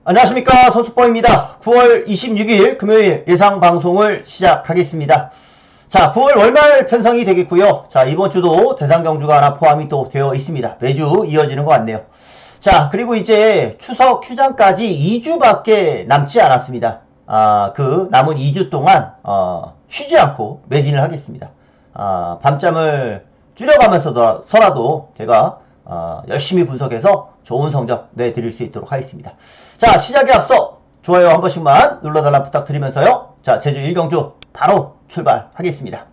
안녕하십니까, 선수포입니다. 9월 26일 금요일 예상 방송을 시작하겠습니다. 자, 9월 월말 편성이 되겠고요. 자, 이번 주도 대상 경주가 하나 포함이 또 되어 있습니다. 매주 이어지는 것 같네요. 자, 그리고 이제 추석 휴장까지 2주밖에 남지 않았습니다. 그 남은 2주 동안 쉬지 않고 매진을 하겠습니다. 밤잠을 줄여가면서라도 제가 열심히 분석해서 좋은 성적 내드릴 수 있도록 하겠습니다. 자, 시작에 앞서 좋아요 한 번씩만 눌러달라 부탁드리면서요. 자, 제주 1경주 바로 출발하겠습니다.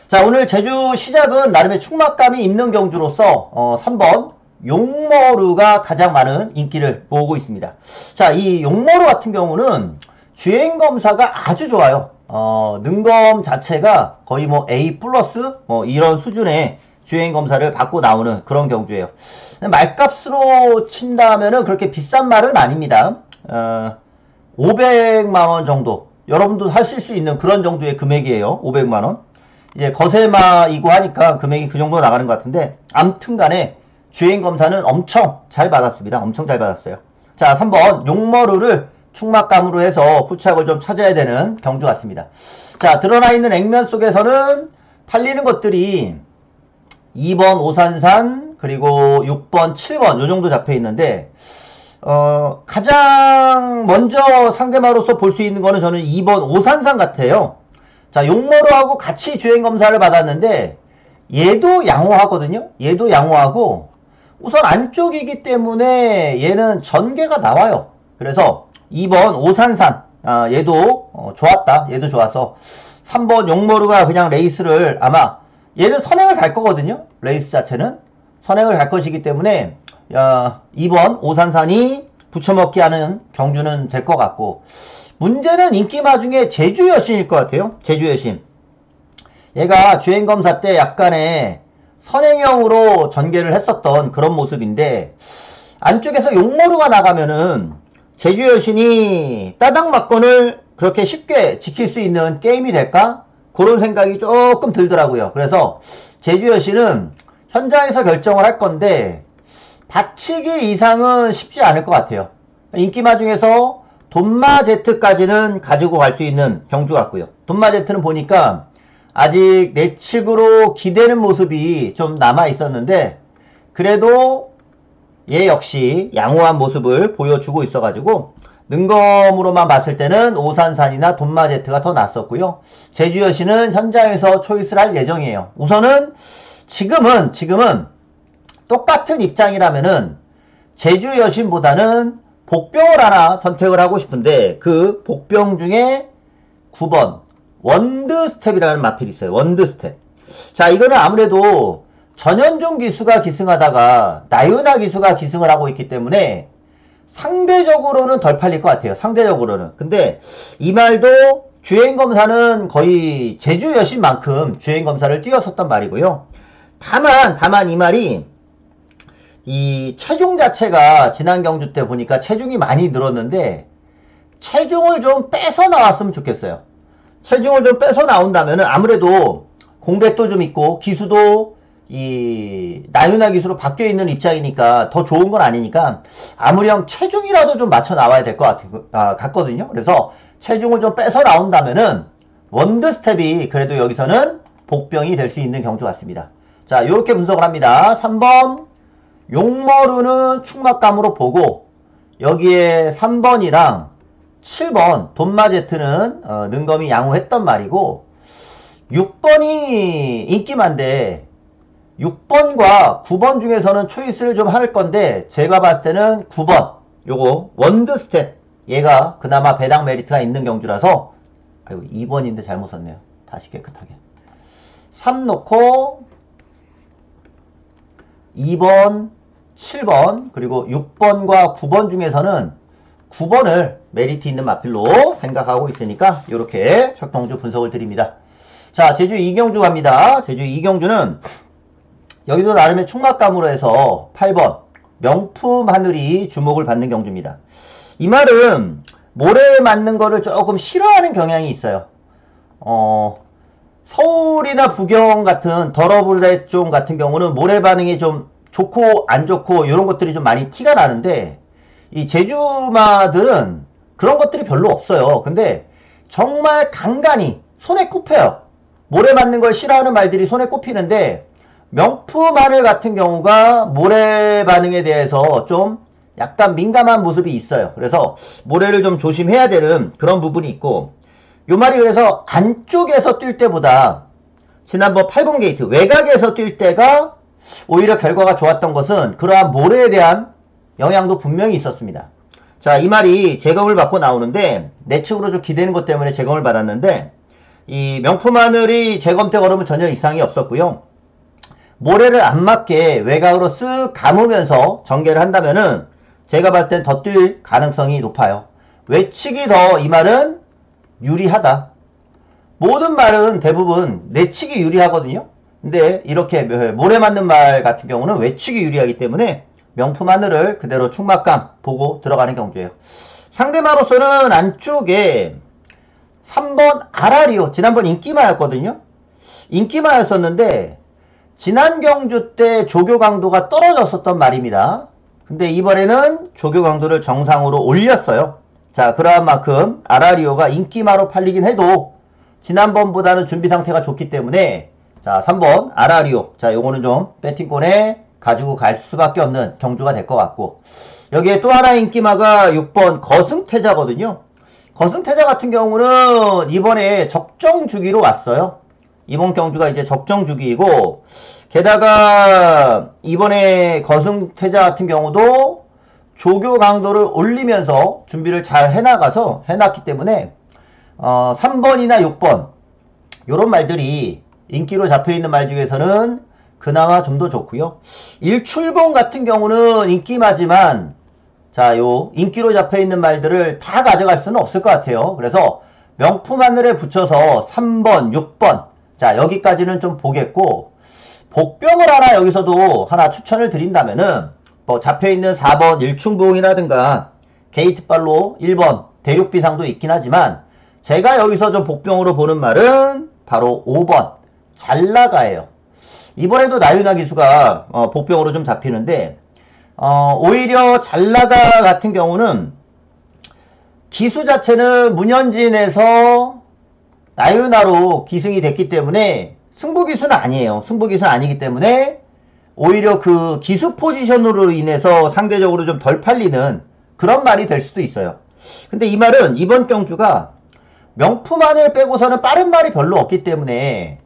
자, 오늘 제주 시작은 나름의 충막감이 있는 경주로서 3번 용머루가 가장 많은 인기를 모으고 있습니다. 자, 이 용머루 같은 경우는 주행검사가 아주 좋아요. 능검 자체가 거의 뭐 A 플러스 이런 수준의 주행검사를 받고 나오는 그런 경주예요. 말값으로 친다면은 그렇게 비싼 말은 아닙니다. 500만원 정도. 여러분도 사실 수 있는 그런 정도의 금액이에요. 500만원. 이제 거세마이고 하니까 금액이 그 정도 나가는 것 같은데, 암튼 간에 주행검사는 엄청 잘 받았습니다. 엄청 잘 받았어요. 자, 3번 용머루를 충막감으로 해서 후착을 좀 찾아야 되는 경주 같습니다. 자, 드러나 있는 액면 속에서는 팔리는 것들이 2번 오산산 그리고 6번 7번 요 정도 잡혀 있는데 가장 먼저 상대마로서 볼 수 있는 거는 저는 2번 오산산 같아요. 자, 용머루하고 같이 주행검사를 받았는데 얘도 양호하거든요. 얘도 양호하고 우선 안쪽이기 때문에 얘는 전개가 나와요. 그래서 2번 오산산 얘도 좋았다. 얘도 좋아서 3번 용머루가 그냥 레이스를 아마 얘는 선행을 갈 거거든요. 레이스 자체는 선행을 갈 것이기 때문에 2번 오산산이 붙여먹기 하는 경주는 될 것 같고, 문제는 인기마 중에 제주 여신일 것 같아요. 제주 여신. 얘가 주행검사 때 약간의 선행형으로 전개를 했었던 그런 모습인데, 안쪽에서 용머루가 나가면은 제주 여신이 따당 막건을 그렇게 쉽게 지킬 수 있는 게임이 될까? 그런 생각이 조금 들더라고요. 그래서 제주 여신은 현장에서 결정을 할 건데 받치기 이상은 쉽지 않을 것 같아요. 인기마 중에서 돈마제트까지는 가지고 갈 수 있는 경주 같고요. 돈마제트는 보니까 아직 내측으로 기대는 모습이 좀 남아 있었는데 그래도 얘 역시 양호한 모습을 보여주고 있어가지고 능검으로만 봤을 때는 오산산이나 돈마제트가 더 낫었고요. 제주 여신은 현장에서 초이스를 할 예정이에요. 우선은 지금은 똑같은 입장이라면은 제주 여신보다는 복병을 하나 선택을 하고 싶은데, 그 복병 중에 9번 원드 스텝이라는 마필이 있어요. 원드 스텝. 자, 이거는 아무래도 전현중 기수가 기승하다가 나윤아 기수가 기승을 하고 있기 때문에 상대적으로는 덜 팔릴 것 같아요. 상대적으로는. 근데 이 말도 주행검사는 거의 제주 여신만큼 주행검사를 뛰었었단 말이고요. 다만 이 말이 이 체중 자체가 지난 경주 때 보니까 체중이 많이 늘었는데 체중을 좀 빼서 나왔으면 좋겠어요. 체중을 좀 빼서 나온다면은 아무래도 공백도 좀 있고 기수도 이 나윤아 기수로 바뀌어 있는 입장이니까 더 좋은 건 아니니까 아무렴 체중이라도 좀 맞춰 나와야 될 것 같거든요. 그래서 체중을 좀 빼서 나온다면은 원드 스텝이 그래도 여기서는 복병이 될 수 있는 경주 같습니다. 자, 요렇게 분석을 합니다. 3번 용머루는 충막감으로 보고 여기에 3번이랑 7번 돈마제트는 능검이 양호했던 말이고 6번이 인기만데 6번과 9번 중에서는 초이스를 좀 할 건데 제가 봤을 때는 9번 요거 원드 스텝 얘가 그나마 배당 메리트가 있는 경주라서, 아이고 2번인데 잘못 썼네요. 다시 깨끗하게 3 놓고 2번 7번 그리고 6번과 9번 중에서는 9번을 메리트 있는 마필로 생각하고 있으니까 이렇게 첫 경주 분석을 드립니다. 자, 제주 2경주 갑니다. 제주 2경주는 여기도 나름의 충막감으로 해서 8번 명품 하늘이 주목을 받는 경주입니다. 이 말은 모래에 맞는 거를 조금 싫어하는 경향이 있어요. 서울이나 부경 같은 더러블레 쪽 같은 경우는 모래 반응이 좀 좋고 안 좋고 이런 것들이 좀 많이 티가 나는데 이 제주마들은 그런 것들이 별로 없어요. 근데 정말 간간히 손에 꼽혀요. 모래 맞는 걸 싫어하는 말들이 손에 꼽히는데 명품 마늘 같은 경우가 모래 반응에 대해서 좀 약간 민감한 모습이 있어요. 그래서 모래를 좀 조심해야 되는 그런 부분이 있고, 요 말이 그래서 안쪽에서 뛸 때보다 지난번 8번 게이트 외곽에서 뛸 때가 오히려 결과가 좋았던 것은 그러한 모래에 대한 영향도 분명히 있었습니다. 자, 이 말이 재검을 받고 나오는데 내측으로 좀 기대는 것 때문에 재검을 받았는데, 이 명품 하늘이 재검 때 걸으면 전혀 이상이 없었고요. 모래를 안 맞게 외곽으로 쓱 감으면서 전개를 한다면은 제가 봤을 땐 더 뛸 가능성이 높아요. 외측이 더 이 말은 유리하다. 모든 말은 대부분 내측이 유리하거든요. 근데 이렇게 모래 맞는 말 같은 경우는 외측이 유리하기 때문에 명품 하늘을 그대로 충막감 보고 들어가는 경우예요. 상대마로서는 안쪽에 3번 아라리오, 지난번 인기마였거든요. 인기마였었는데 지난 경주 때 조교 강도가 떨어졌었던 말입니다. 근데 이번에는 조교 강도를 정상으로 올렸어요. 자, 그러한 만큼 아라리오가 인기마로 팔리긴 해도 지난번보다는 준비 상태가 좋기 때문에, 자, 3번 아라리오, 자, 요거는 좀 배팅권에 가지고 갈 수밖에 없는 경주가 될 것 같고, 여기에 또 하나 인기마가 6번 거승태자거든요. 거승태자 같은 경우는 이번에 적정 주기로 왔어요. 이번 경주가 이제 적정 주기이고, 게다가 이번에 거승태자 같은 경우도 조교 강도를 올리면서 준비를 잘 해놨기 때문에 3번이나 6번 요런 말들이 인기로 잡혀있는 말 중에서는 그나마 좀 더 좋고요. 일출봉 같은 경우는 인기마지만, 자, 요 인기로 잡혀있는 말들을 다 가져갈 수는 없을 것 같아요. 그래서 명품 하늘에 붙여서 3번, 6번, 자, 여기까지는 좀 보겠고, 복병을 하나 여기서도 하나 추천을 드린다면은 뭐 잡혀있는 4번 일충봉이라든가 게이트발로 1번 대륙비상도 있긴 하지만, 제가 여기서 좀 복병으로 보는 말은 바로 5번 잘나가예요. 이번에도 나윤아 기수가 복병으로 좀 잡히는데, 오히려 잘나가 같은 경우는 기수 자체는 문현진에서 나윤아로 기승이 됐기 때문에 승부기수는 아니에요. 승부기수는 아니기 때문에 오히려 그 기수 포지션으로 인해서 상대적으로 좀 덜 팔리는 그런 말이 될 수도 있어요. 근데 이 말은 이번 경주가 명품 안을 빼고서는 빠른 말이 별로 없기 때문에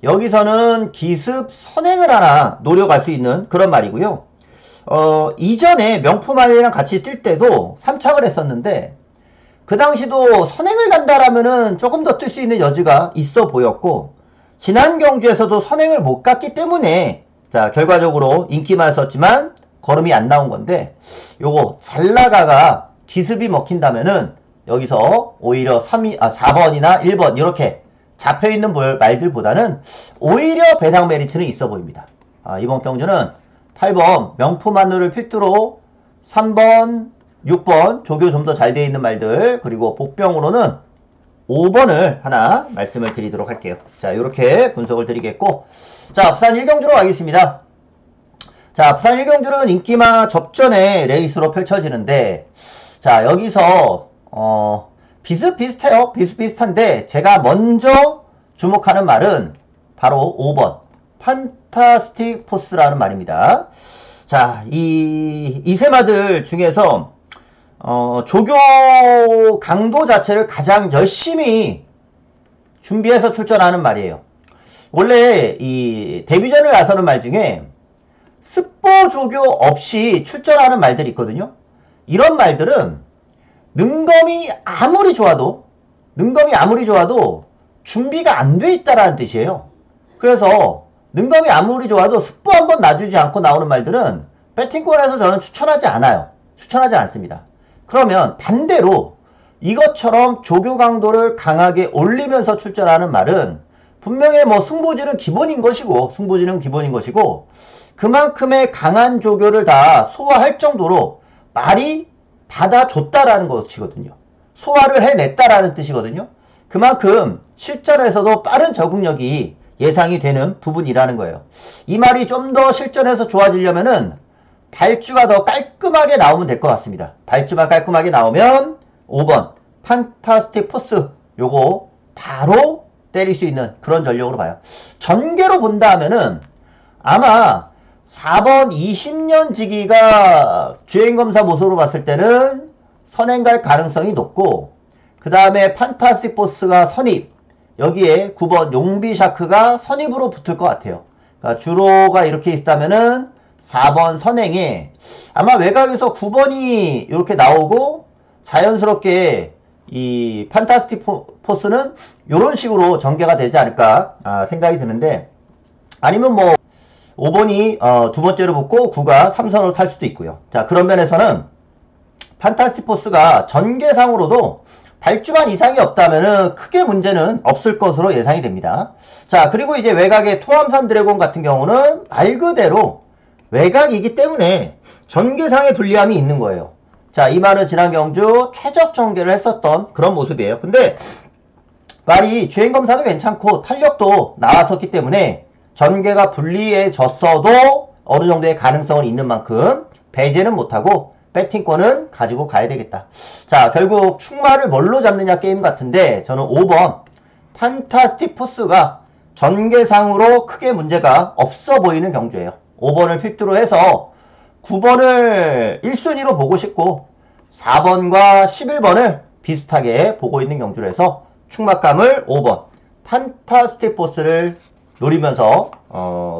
여기서는 기습 선행을 하나 노려갈 수 있는 그런 말이고요. 이전에 명품 안이랑 같이 뛸 때도 3착을 했었는데 그 당시도 선행을 간다라면은 조금 더 뛸 수 있는 여지가 있어 보였고, 지난 경주에서도 선행을 못 갔기 때문에 자, 결과적으로 인기만 썼지만 걸음이 안 나온 건데, 요거 잘나가가 기습이 먹힌다면은 여기서 오히려 4번이나 1번 이렇게 잡혀있는 말들보다는 오히려 배당 메리트는 있어 보입니다. 이번 경주는 8번 명품 하늘을 필두로 3번, 6번 조교 좀 더 잘 되어 있는 말들, 그리고 복병으로는 5번을 하나 말씀을 드리도록 할게요. 자, 이렇게 분석을 드리겠고, 자, 부산 1경주로 가겠습니다. 자, 부산 1경주는 인기마 접전에 레이스로 펼쳐지는데, 자, 여기서 비슷비슷해요. 비슷비슷한데 제가 먼저 주목하는 말은 바로 5번 판타스틱 포스라는 말입니다. 자, 이 세 마들 중에서 조교 강도 자체를 가장 열심히 준비해서 출전하는 말이에요. 원래 이 데뷔전을 나서는 말 중에 스포 조교 없이 출전하는 말들이 있거든요. 이런 말들은 능검이 아무리 좋아도 준비가 안 돼 있다라는 뜻이에요. 그래서 능검이 아무리 좋아도 스포 한번 놔주지 않고 나오는 말들은 배팅권에서 저는 추천하지 않아요. 추천하지 않습니다. 그러면 반대로 이것처럼 조교 강도를 강하게 올리면서 출전하는 말은 분명히 뭐 승부지는 기본인 것이고 그만큼의 강한 조교를 다 소화할 정도로 말이 받아줬다라는 것이거든요. 소화를 해냈다라는 뜻이거든요. 그만큼 실전에서도 빠른 적응력이 예상이 되는 부분이라는 거예요. 이 말이 좀 더 실전에서 좋아지려면은 발주가 더 깔끔하게 나오면 될 것 같습니다. 발주만 깔끔하게 나오면 5번 판타스틱 포스 요거 바로 때릴 수 있는 그런 전력으로 봐요. 전개로 본다 하면은 아마 4번 20년 지기가 주행검사 모습으로 봤을 때는 선행 갈 가능성이 높고, 그 다음에 판타스틱 포스가 선입, 여기에 9번 용비샤크가 선입으로 붙을 것 같아요. 그러니까 주로가 이렇게 있다면은 4번 선행에 아마 외곽에서 9번이 이렇게 나오고, 자연스럽게 이 판타스틱 포스는 이런 식으로 전개가 되지 않을까 생각이 드는데, 아니면 뭐 5번이 두 번째로 붙고 9가 3선으로 탈 수도 있고요. 자, 그런 면에서는 판타스틱 포스가 전개상으로도 발주만 이상이 없다면은 크게 문제는 없을 것으로 예상이 됩니다. 자, 그리고 이제 외곽의 토암산 드래곤 같은 경우는 말 그대로 외곽이기 때문에 전개상의 불리함이 있는 거예요. 자, 이 말은 지난 경주 최적 전개를 했었던 그런 모습이에요. 근데 말이 주행검사도 괜찮고 탄력도 나왔었기 때문에 전개가 불리해졌어도 어느 정도의 가능성은 있는 만큼 배제는 못하고 배팅권은 가지고 가야 되겠다. 자, 결국 충마를 뭘로 잡느냐 게임 같은데, 저는 5번 판타스틱 포스가 전개상으로 크게 문제가 없어 보이는 경주예요. 5번을 필두로 해서 9번을 1순위로 보고 싶고 4번과 11번을 비슷하게 보고 있는 경주로 해서 충막감을 5번 판타스틱 포스를 노리면서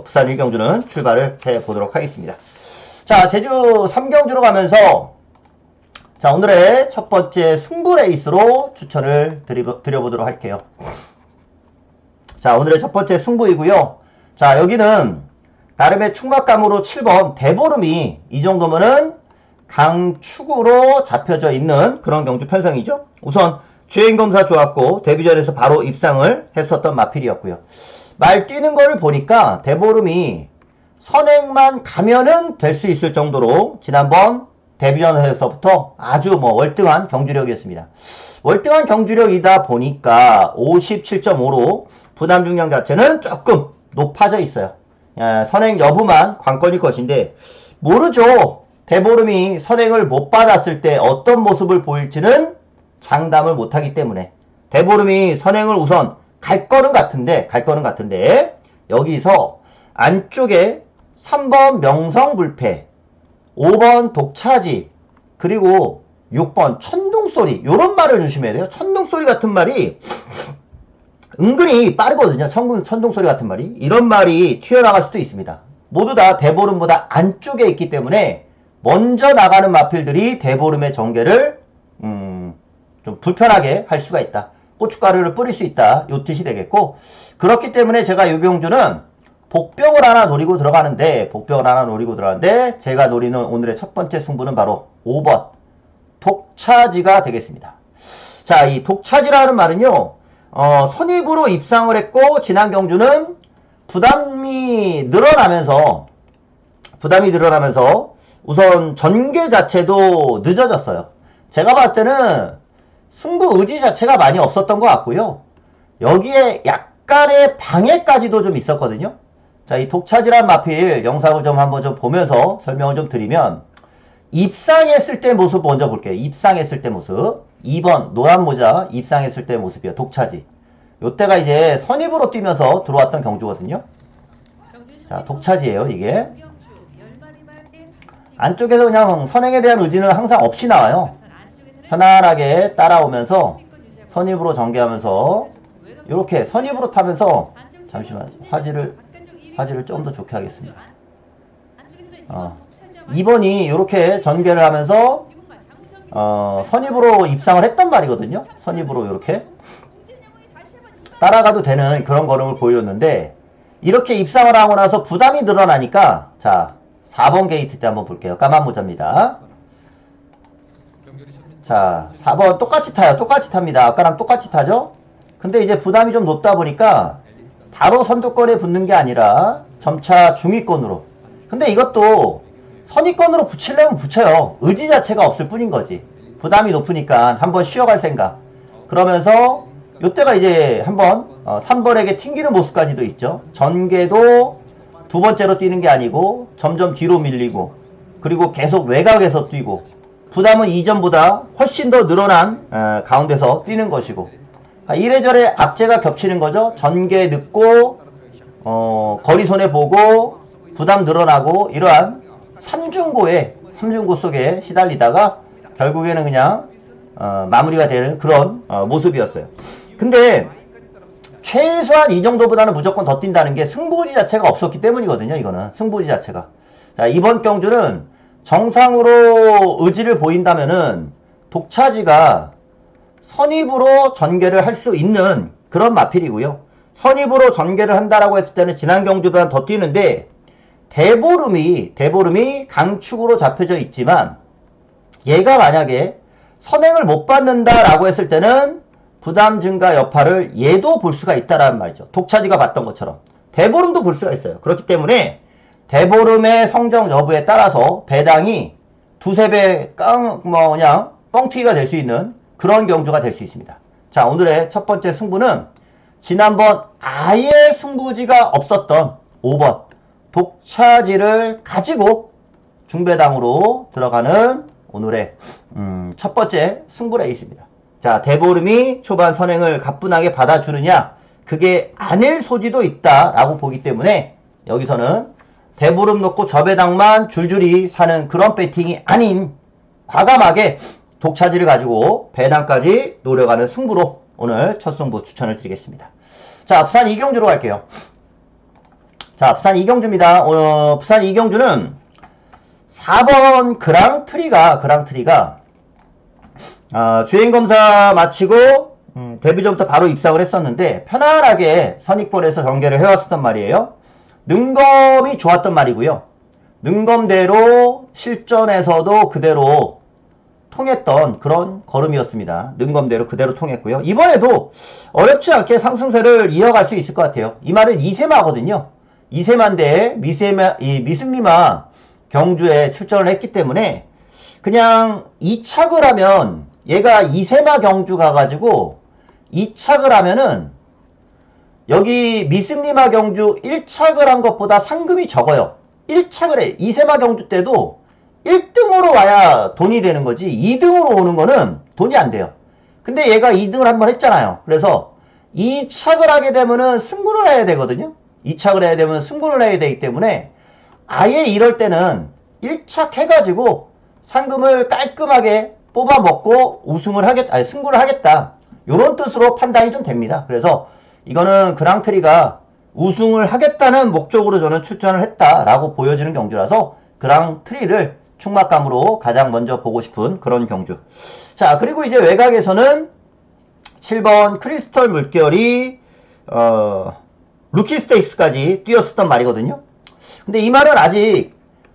부산 1경주는 출발을 해보도록 하겠습니다. 자, 제주 3경주로 가면서 자, 오늘의 첫 번째 승부 레이스로 추천을 드려보도록 할게요. 자, 오늘의 첫 번째 승부이고요. 자, 여기는 나름의 충막감으로 7번 대보름이 이 정도면은 강축으로 잡혀져 있는 그런 경주 편성이죠. 우선 주행검사 좋았고 데뷔전에서 바로 입상을 했었던 마필이었고요. 말 뛰는 거를 보니까 대보름이 선행만 가면은 될 수 있을 정도로 지난번 데뷔전에서부터 아주 월등한 경주력이었습니다. 월등한 경주력이다 보니까 57.5로 부담 중량 자체는 조금 높아져 있어요. 선행 여부만 관건일 것인데, 모르죠. 대보름이 선행을 못 받았을 때 어떤 모습을 보일지는 장담을 못하기 때문에 대보름이 선행을 우선 갈 거는 같은데 여기서 안쪽에 3번 명성불패, 5번 독차지, 그리고 6번 천둥소리, 요런 말을 조심해야 돼요. 천둥소리 같은 말이 은근히 빠르거든요. 천둥소리 같은 말이. 이런 말이 튀어나갈 수도 있습니다. 모두 다 대보름보다 안쪽에 있기 때문에 먼저 나가는 마필들이 대보름의 전개를 좀 불편하게 할 수가 있다. 고춧가루를 뿌릴 수 있다. 요 뜻이 되겠고, 그렇기 때문에 제가 요 경주는 복병을 하나 노리고 들어가는데 제가 노리는 오늘의 첫 번째 승부는 바로 5번 독차지가 되겠습니다. 자, 이 독차지라는 말은요, 선입으로 입상을 했고 지난 경주는 부담이 늘어나면서 우선 전개 자체도 늦어졌어요. 제가 봤을 때는 승부 의지 자체가 많이 없었던 것 같고요. 여기에 약간의 방해까지도 좀 있었거든요. 자, 이 독차지란 마필 영상을 좀 한번 좀 보면서 설명을 좀 드리면, 입상했을 때 모습 먼저 볼게요. 입상했을 때 모습. 2번 노란 모자 입상했을 때 모습이요. 독차지. 요때가 이제 선입으로 뛰면서 들어왔던 경주거든요. 자, 독차지예요, 이게. 안쪽에서 그냥 선행에 대한 의지는 항상 없이 나와요. 편안하게 따라오면서 선입으로 전개하면서 이렇게 선입으로 타면서, 잠시만 화질을 좀 더 좋게 하겠습니다. 2번이 이렇게 전개를 하면서 선입으로 입상을 했단 말이거든요. 선입으로 이렇게 따라가도 되는 그런 걸음을 보여줬는데, 이렇게 입상을 하고 나서 부담이 늘어나니까, 자, 4번 게이트 때 한번 볼게요. 까만 모자입니다. 자, 4번 똑같이 타요. 똑같이 탑니다. 아까랑 똑같이 타죠? 근데 이제 부담이 좀 높다 보니까 바로 선두권에 붙는 게 아니라 점차 중위권으로. 근데 이것도 선위권으로 붙이려면 붙여요. 의지 자체가 없을 뿐인 거지. 부담이 높으니까 한번 쉬어갈 생각. 그러면서 요때가 이제 한번 3번에게 튕기는 모습까지도 있죠. 전개도 두 번째로 뛰는 게 아니고 점점 뒤로 밀리고, 그리고 계속 외곽에서 뛰고 부담은 이전보다 훨씬 더 늘어난 가운데서 뛰는 것이고 이래저래 악재가 겹치는 거죠. 전개 늦고 거리 손해보고 부담 늘어나고 이러한 삼중고 속에 시달리다가 결국에는 그냥 마무리가 되는 그런 모습이었어요. 근데 최소한 이 정도보다는 무조건 더 뛴다는 게 승부지 자체가 없었기 때문이거든요. 이거는 승부지 자체가. 자, 이번 경주는 정상으로 의지를 보인다면은 독차지가 선입으로 전개를 할 수 있는 그런 마필이고요. 선입으로 전개를 한다라고 했을 때는 지난 경주보다 더 뛰는데 대보름이 강축으로 잡혀져 있지만 얘가 만약에 선행을 못 받는다라고 했을 때는 부담 증가 여파를 얘도 볼 수가 있다라는 말이죠. 독차지가 봤던 것처럼 대보름도 볼 수가 있어요. 그렇기 때문에 대보름의 성적 여부에 따라서 배당이 두세 배 그냥 뻥튀기가 될 수 있는 그런 경주가 될 수 있습니다. 자, 오늘의 첫 번째 승부는 지난번 아예 승부지가 없었던 5번 독차지를 가지고 중배당으로 들어가는 오늘의 첫 번째 승부 레이스입니다. 자, 대보름이 초반 선행을 가뿐하게 받아주느냐, 그게 아닐 소지도 있다라고 보기 때문에 여기서는 대보름 놓고 저배당만 줄줄이 사는 그런 배팅이 아닌 과감하게 독차지를 가지고 배당까지 노려가는 승부로 오늘 첫 승부 추천을 드리겠습니다. 자, 부산 이경주로 갈게요. 자, 부산 이경주입니다. 부산 이경주는 4번 그랑트리가 주행검사 마치고 데뷔 전부터 바로 입상을 했었는데 편안하게 선익볼에서 전개를 해왔었단 말이에요. 능검이 좋았던 말이고요. 능검대로 실전에서도 그대로 통했던 그런 걸음이었습니다. 능검대로 그대로 통했고요. 이번에도 어렵지 않게 상승세를 이어갈 수 있을 것 같아요. 이 말은 2세마거든요. 2세마인데 미승리마 경주에 출전을 했기 때문에 그냥 2착을 하면 얘가 2세마 경주 가가지고 2착을 하면은 여기 미승리마 경주 1착을 한 것보다 상금이 적어요. 1착을 해. 2세마 경주 때도 1등으로 와야 돈이 되는 거지 2등으로 오는 거는 돈이 안 돼요. 근데 얘가 2등을 한번 했잖아요. 그래서 2착을 하게 되면은 승부를 해야 되거든요. 2착을 해야 되면 승부를 해야 되기 때문에 아예 이럴 때는 1착 해가지고 상금을 깔끔하게 뽑아 먹고 승부를 하겠다. 요런 뜻으로 판단이 좀 됩니다. 그래서 이거는 그랑트리가 우승을 하겠다는 목적으로 저는 출전을 했다라고 보여지는 경주라서 그랑트리를 충막감으로 가장 먼저 보고 싶은 그런 경주. 자, 그리고 이제 외곽에서는 7번 크리스털 물결이 루키 스테이크스까지 뛰었었단 말이거든요. 근데 이 말은 아직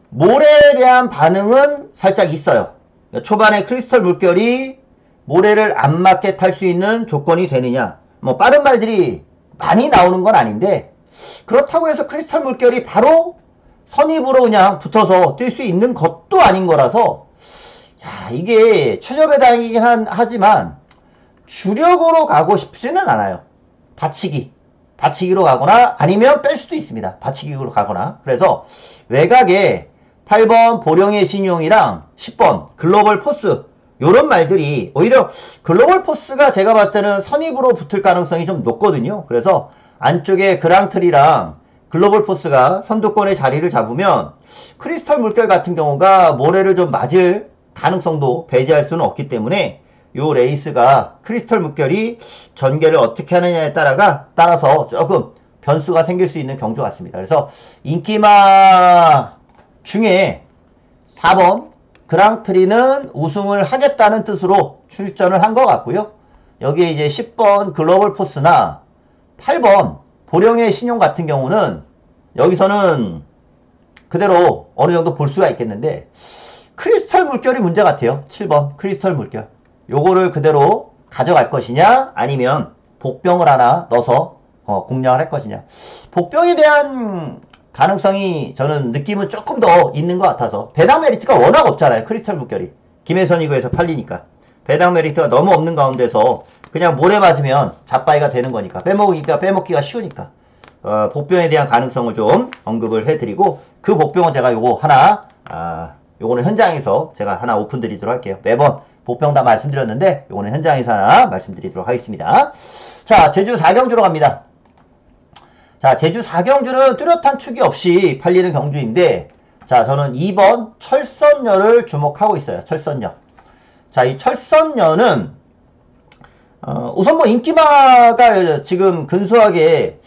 모래에 대한 반응은 살짝 있어요. 초반에 크리스털 물결이 모래를 안 맞게 탈 수 있는 조건이 되느냐. 뭐 빠른 말들이 많이 나오는 건 아닌데 그렇다고 해서 크리스털 물결이 바로 선입으로 그냥 붙어서 뛸 수 있는 것도 아닌 거라서 이게 최저배당이긴 하지만 주력으로 가고 싶지는 않아요. 받치기로 가거나 아니면 뺄 수도 있습니다. 받치기로 가거나. 그래서 외곽에 8번 보령의 신용이랑 10번 글로벌 포스 요런 말들이 오히려 글로벌 포스가 제가 봤을 때는 선입으로 붙을 가능성이 좀 높거든요. 그래서 안쪽에 그랑트리랑 글로벌 포스가 선두권의 자리를 잡으면 크리스털 물결 같은 경우가 모래를 좀 맞을 가능성도 배제할 수는 없기 때문에 요 레이스가 크리스털 물결이 전개를 어떻게 하느냐에 따라서 조금 변수가 생길 수 있는 경주 같습니다. 그래서 인기마 중에 4번 그랑트리는 우승을 하겠다는 뜻으로 출전을 한 것 같고요. 여기에 이제 10번 글로벌 포스나 8번 보령의 신용 같은 경우는 여기서는 그대로 어느 정도 볼 수가 있겠는데 크리스털 물결이 문제 같아요. 7번 크리스털 물결. 요거를 그대로 가져갈 것이냐 아니면 복병을 하나 넣어서 공략을 할 것이냐. 복병에 대한 가능성이 저는 느낌은 조금 더 있는 것 같아서 배당 메리트가 워낙 없잖아요. 크리스털 물결이 김해선이구에서 팔리니까 배당 메리트가 너무 없는 가운데서 그냥 모래 맞으면 잡바이가 되는 거니까 빼먹기가 쉬우니까 복병에 대한 가능성을 좀 언급을 해드리고 그 복병은 제가 요거 하나 요거는 현장에서 제가 하나 오픈 드리도록 할게요. 매번 보평 다 말씀드렸는데 요거는 현장에서 하나 말씀드리도록 하겠습니다. 자, 제주 4경주로 갑니다. 자, 제주 4경주는 뚜렷한 축이 없이 팔리는 경주인데, 자, 저는 2번 철선녀를 주목하고 있어요. 철선녀. 자, 이 철선녀는 우선 뭐 인기마가 지금 근소하게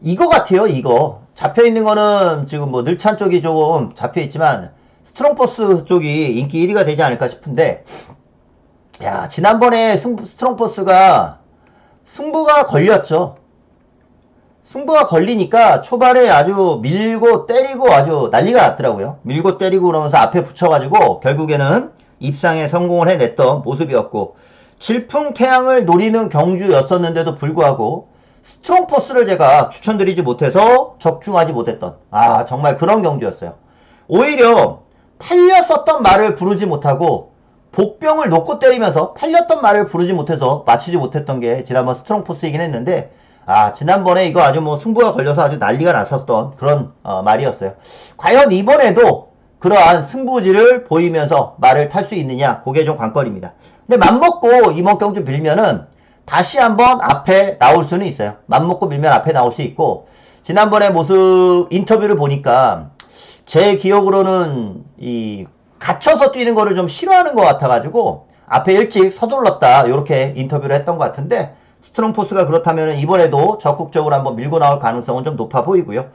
이거 같아요. 이거 잡혀있는 거는 지금 뭐 늘찬 쪽이 조금 잡혀있지만 스트롱포스 쪽이 인기 1위가 되지 않을까 싶은데, 야, 지난번에 스트롱포스가 승부가 걸렸죠. 승부가 걸리니까 초반에 아주 밀고 때리고 아주 난리가 났더라고요. 밀고 때리고 그러면서 앞에 붙여가지고 결국에는 입상에 성공을 해냈던 모습이었고, 질풍태양을 노리는 경주였었는데도 불구하고 스트롱포스를 제가 추천드리지 못해서 적중하지 못했던, 정말 그런 경주였어요. 오히려 팔렸었던 말을 부르지 못하고 복병을 놓고 때리면서 팔렸던 말을 부르지 못해서 맞추지 못했던 게 지난번 스트롱포스이긴 했는데, 지난번에 이거 아주 뭐 승부가 걸려서 아주 난리가 났었던 그런 말이었어요. 과연 이번에도 그러한 승부지를 보이면서 말을 탈 수 있느냐, 그게 좀 관건입니다. 근데 맘먹고 이번 경주 밀면은 다시 한번 앞에 나올 수는 있어요. 맘먹고 밀면 앞에 나올 수 있고, 지난번에 모습 인터뷰를 보니까 제 기억으로는 이 갇혀서 뛰는 거를 좀 싫어하는 것 같아가지고 앞에 일찍 서둘렀다, 요렇게 인터뷰를 했던 것 같은데, 스트롱포스가 그렇다면 이번에도 적극적으로 한번 밀고 나올 가능성은 좀 높아 보이고요.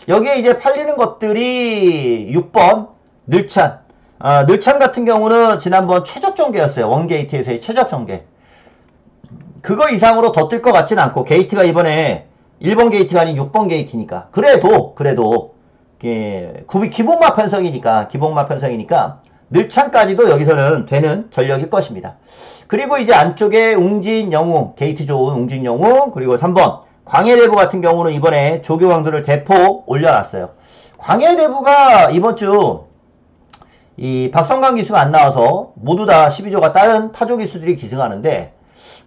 여기에 이제 팔리는 것들이 6번 늘찬. 늘찬 같은 경우는 지난번 최저점계였어요. 원게이트에서의 최저점계. 그거 이상으로 더 뜰 것 같진 않고, 게이트가 이번에 1번 게이트가 아닌 6번 게이트니까 그래도 기본마 편성이니까 늘찬까지도 여기서는 되는 전력일 것입니다. 그리고 이제 안쪽에 웅진영웅, 게이트 좋은 웅진영웅, 그리고 3번 광해대부 같은 경우는 이번에 조교강도를 대폭 올려놨어요. 광해대부가 이번 주 이 박성강 기수가 안 나와서 모두 다 12조가 다른 타조 기수들이 기승하는데,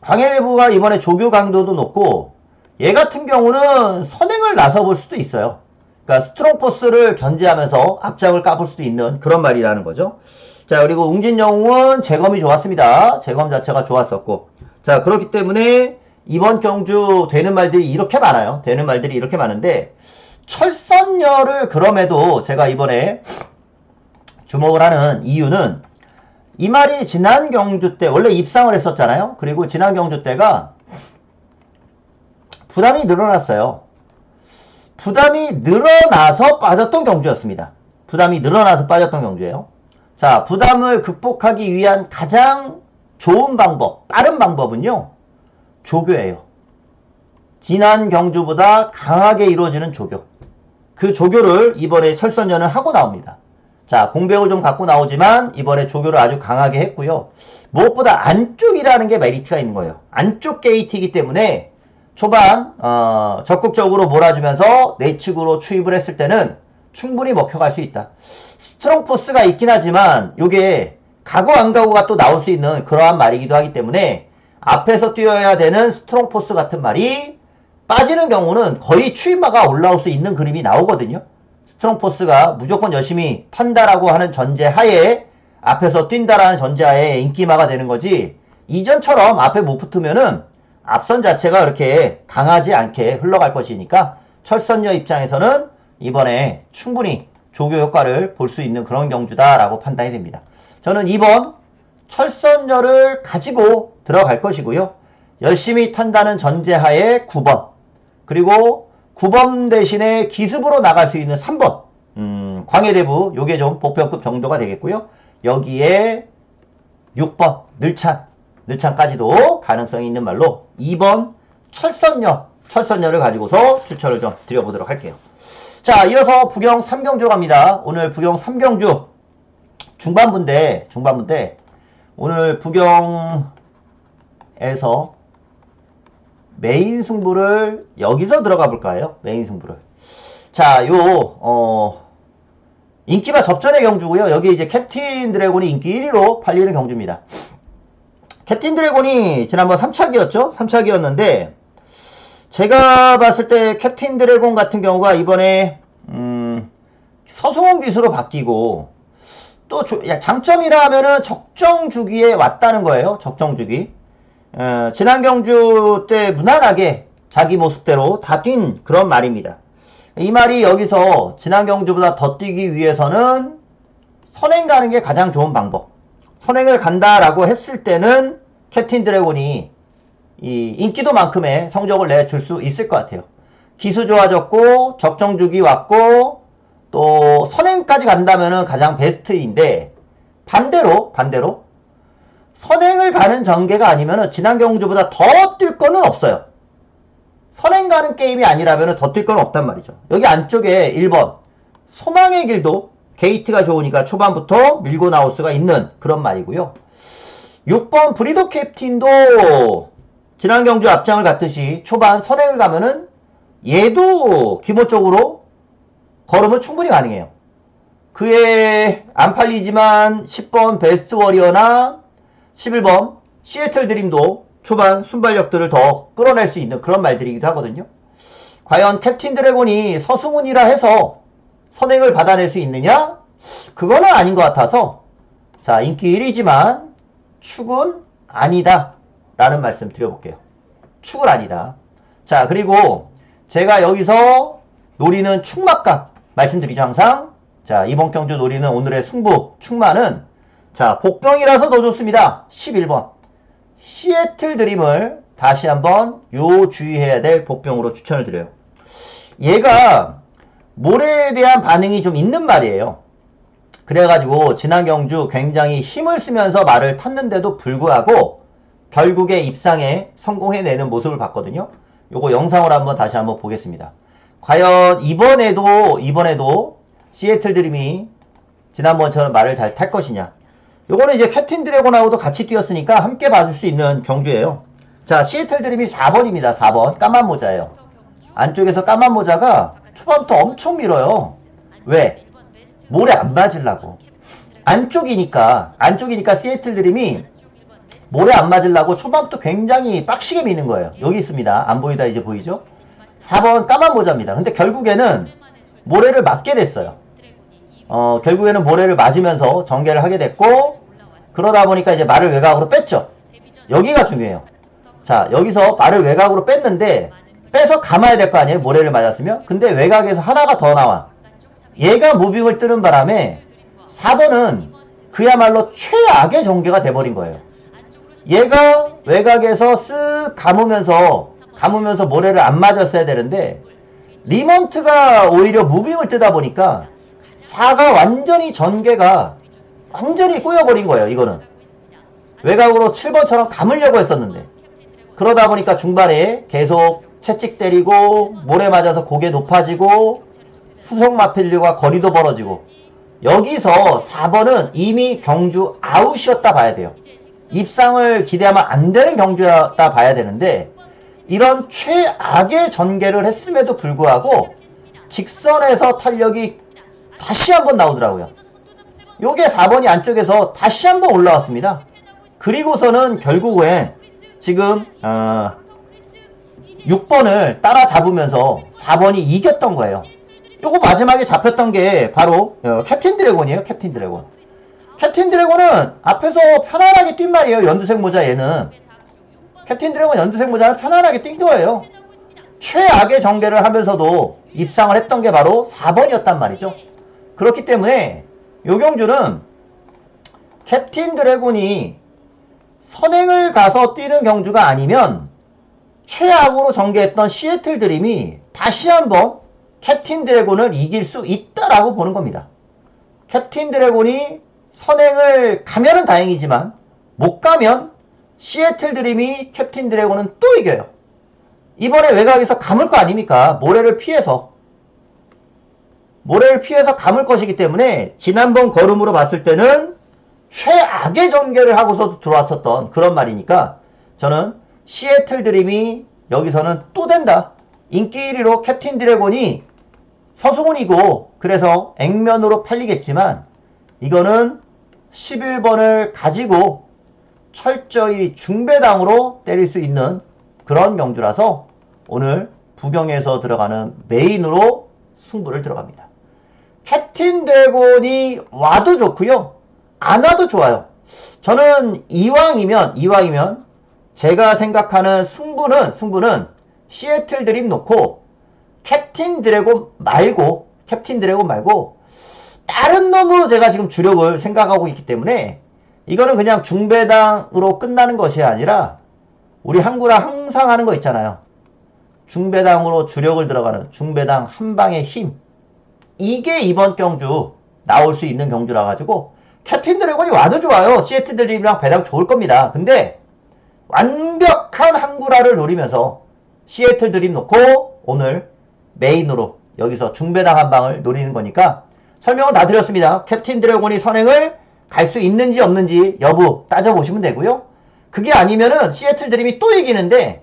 광해대부가 이번에 조교 강도도 높고, 얘 같은 경우는 선행을 나서볼 수도 있어요. 그러니까 스트롱포스를 견제하면서 앞장을 까볼 수도 있는 그런 말이라는 거죠. 자, 그리고 웅진영웅은 재검이 좋았습니다. 재검 자체가 좋았었고, 자, 그렇기 때문에 이번 경주 되는 말들이 이렇게 많아요. 되는 말들이 이렇게 많은데, 철선녀를 그럼에도 제가 이번에 주목을 하는 이유는, 이 말이 지난 경주 때 원래 입상을 했었잖아요. 그리고 지난 경주 때가 부담이 늘어났어요. 부담이 늘어나서 빠졌던 경주였습니다. 부담이 늘어나서 빠졌던 경주예요. 자, 부담을 극복하기 위한 가장 좋은 방법, 빠른 방법은요, 조교예요. 지난 경주보다 강하게 이루어지는 조교. 그 조교를 이번에 철선녀는 하고 나옵니다. 자, 공백을 좀 갖고 나오지만 이번에 조교를 아주 강하게 했고요. 무엇보다 안쪽이라는 게 메리트가 있는 거예요. 안쪽 게이트이기 때문에 초반 적극적으로 몰아주면서 내측으로 추입을 했을 때는 충분히 먹혀갈 수 있다. 스트롱포스가 있긴 하지만 요게 가고 안 가고가 또 나올 수 있는 그러한 말이기도 하기 때문에 앞에서 뛰어야 되는 스트롱포스 같은 말이 빠지는 경우는 거의 추임마가 올라올 수 있는 그림이 나오거든요. 스트롱포스가 무조건 열심히 탄다라고 하는 전제하에 앞에서 뛴다라는 전제하에 인기마가 되는 거지, 이전처럼 앞에 못 붙으면은 앞선 자체가 그렇게 강하지 않게 흘러갈 것이니까 철선녀 입장에서는 이번에 충분히 조교 효과를 볼 수 있는 그런 경주다라고 판단이 됩니다. 저는 이번 철선녀를 가지고 들어갈 것이고요. 열심히 탄다는 전제하에 9번, 그리고 9번 대신에 기습으로 나갈 수 있는 3번 광해대부, 요게 좀 보편급 정도가 되겠고요. 여기에 6번 늘찬까지도 가능성이 있는 말로 2번 철선녀를 가지고서 추천을 좀 드려보도록 할게요. 자, 이어서 부경 3경주 갑니다. 오늘 부경 3경주 중반부인데 오늘 부경에서 메인 승부를 여기서 들어가 볼까요? 메인 승부를. 자, 인기마 접전의 경주고요. 여기 이제 캡틴 드래곤이 인기 1위로 팔리는 경주입니다. 캡틴 드래곤이 지난번 3차기였죠? 3차기였는데 제가 봤을 때 캡틴 드래곤 같은 경우가 이번에 서승원 기수로 바뀌고 또 장점이라 하면은 적정 주기에 왔다는 거예요. 적정 주기. 지난 경주 때 무난하게 자기 모습대로 다 뛴 그런 말입니다. 이 말이 여기서 지난 경주보다 더 뛰기 위해서는 선행 가는 게 가장 좋은 방법. 선행을 간다라고 했을 때는 캡틴 드래곤이 이 인기도만큼의 성적을 내줄 수 있을 것 같아요. 기수 좋아졌고 적정 주기 왔고 또 선행까지 간다면은 가장 베스트인데 반대로 선행을 가는 전개가 아니면은 지난 경주보다 더 뛸 거는 없어요. 선행 가는 게임이 아니라면은 더 뛸 건 없단 말이죠. 여기 안쪽에 1번 소망의 길도 게이트가 좋으니까 초반부터 밀고 나올 수가 있는 그런 말이고요. 6번 브리더 캡틴도 지난 경주 앞장을 갔듯이 초반 선행을 가면은 얘도 기본적으로 걸으면 충분히 가능해요. 그에 안 팔리지만 10번 베스트 워리어나 11번 시애틀 드림도 초반 순발력들을 더 끌어낼 수 있는 그런 말들이기도 하거든요. 과연 캡틴 드래곤이 서승훈이라 해서 선행을 받아낼 수 있느냐? 그거는 아닌 것 같아서 자 인기 1위지만 축은 아니다 라는 말씀 드려볼게요. 축은 아니다. 자 그리고 제가 여기서 노리는 축막각 말씀드리죠 항상. 자 이번 경주 노리는 오늘의 승부 축마는 자 복병이라서 더 좋습니다. 11번 시애틀 드림을 다시 한번 주의해야 될 복병으로 추천을 드려요. 얘가 모래에 대한 반응이 좀 있는 말이에요. 그래가지고 지난 경주 굉장히 힘을 쓰면서 말을 탔는데도 불구하고 결국에 입상에 성공해내는 모습을 봤거든요. 요거 영상을 한번 다시 한번 보겠습니다. 과연 이번에도 시애틀 드림이 지난번처럼 말을 잘 탈 것이냐. 요거는 이제 캡틴 드래곤하고도 같이 뛰었으니까 함께 봐줄 수 있는 경주예요. 자 시애틀 드림이 4번입니다. 4번 까만 모자예요. 안쪽에서 까만 모자가 초반부터 엄청 밀어요. 왜? 모래 안 맞으려고. 안쪽이니까 시애틀 드림이 모래 안 맞으려고 초반부터 굉장히 빡시게 미는 거예요. 여기 있습니다. 안 보이다 이제 보이죠? 4번 까만 모자입니다. 근데 결국에는 모래를 맞게 됐어요. 결국에는 모래를 맞으면서 전개를 하게 됐고 그러다 보니까 이제 말을 외곽으로 뺐죠. 여기가 중요해요. 자 여기서 말을 외곽으로 뺐는데 빼서 감아야 될 거 아니에요. 모래를 맞았으면. 근데 외곽에서 하나가 더 나와. 얘가 무빙을 뜨는 바람에 4번은 그야말로 최악의 전개가 돼버린 거예요. 얘가 외곽에서 쓱 감으면서 모래를 안 맞았어야 되는데 리먼트가 오히려 무빙을 뜨다 보니까 4가 완전히 전개가 완전히 꼬여버린 거예요. 이거는 외곽으로 7번처럼 감으려고 했었는데 그러다 보니까 중반에 계속 채찍 때리고 모래 맞아서 고개 높아지고 후속 마필류가 거리도 벌어지고 여기서 4번은 이미 경주 아웃이었다 봐야 돼요. 입상을 기대하면 안 되는 경주였다 봐야 되는데 이런 최악의 전개를 했음에도 불구하고 직선에서 탄력이 다시 한번 나오더라고요. 요게 4번이 안쪽에서 다시 한번 올라왔습니다. 그리고서는 결국엔 지금 6번을 따라잡으면서 4번이 이겼던 거예요. 요거 마지막에 잡혔던 게 바로 캡틴 드래곤이에요. 캡틴 드래곤. 캡틴 드래곤은 앞에서 편안하게 뛴 말이에요. 연두색 모자 얘는. 캡틴 드래곤 연두색 모자는 편안하게 뛴 거예요. 최악의 전개를 하면서도 입상을 했던 게 바로 4번이었단 말이죠. 그렇기 때문에 요 경주는 캡틴 드래곤이 선행을 가서 뛰는 경주가 아니면 최악으로 전개했던 시애틀 드림이 다시 한번 캡틴 드래곤을 이길 수 있다라고 보는 겁니다. 캡틴 드래곤이 선행을 가면은 다행이지만 못 가면 시애틀 드림이 캡틴 드래곤은 또 이겨요. 이번에 외곽에서 감을 거 아닙니까? 모래를 피해서 감을 것이기 때문에 지난번 걸음으로 봤을 때는 최악의 전개를 하고서도 들어왔었던 그런 말이니까 저는 시애틀 드림이 여기서는 또 된다. 인기 1위로 캡틴 드래곤이 서승훈이고 그래서 액면으로 팔리겠지만 이거는 11번을 가지고 철저히 중배당으로 때릴 수 있는 그런 경주라서 오늘 부경에서 들어가는 메인으로 승부를 들어갑니다. 캡틴 드래곤이 와도 좋고요. 안 와도 좋아요. 저는 이왕이면 제가 생각하는 승부는 시애틀 드림 놓고 캡틴 드래곤 말고 다른 놈으로 제가 지금 주력을 생각하고 있기 때문에 이거는 그냥 중배당으로 끝나는 것이 아니라 우리 한구라 항상 하는 거 있잖아요. 중배당으로 주력을 들어가는 중배당 한방의 힘. 이게 이번 경주 나올 수 있는 경주라 가지고 캡틴 드래곤이 와도 좋아요. 시애틀 드림이랑 배당 좋을 겁니다. 근데 완벽한 한구라를 노리면서 시애틀 드림 놓고 오늘 메인으로 여기서 중배당 한방을 노리는 거니까 설명은 다 드렸습니다. 캡틴 드래곤이 선행을 갈 수 있는지 없는지 여부 따져보시면 되고요. 그게 아니면은 시애틀 드림이 또 이기는데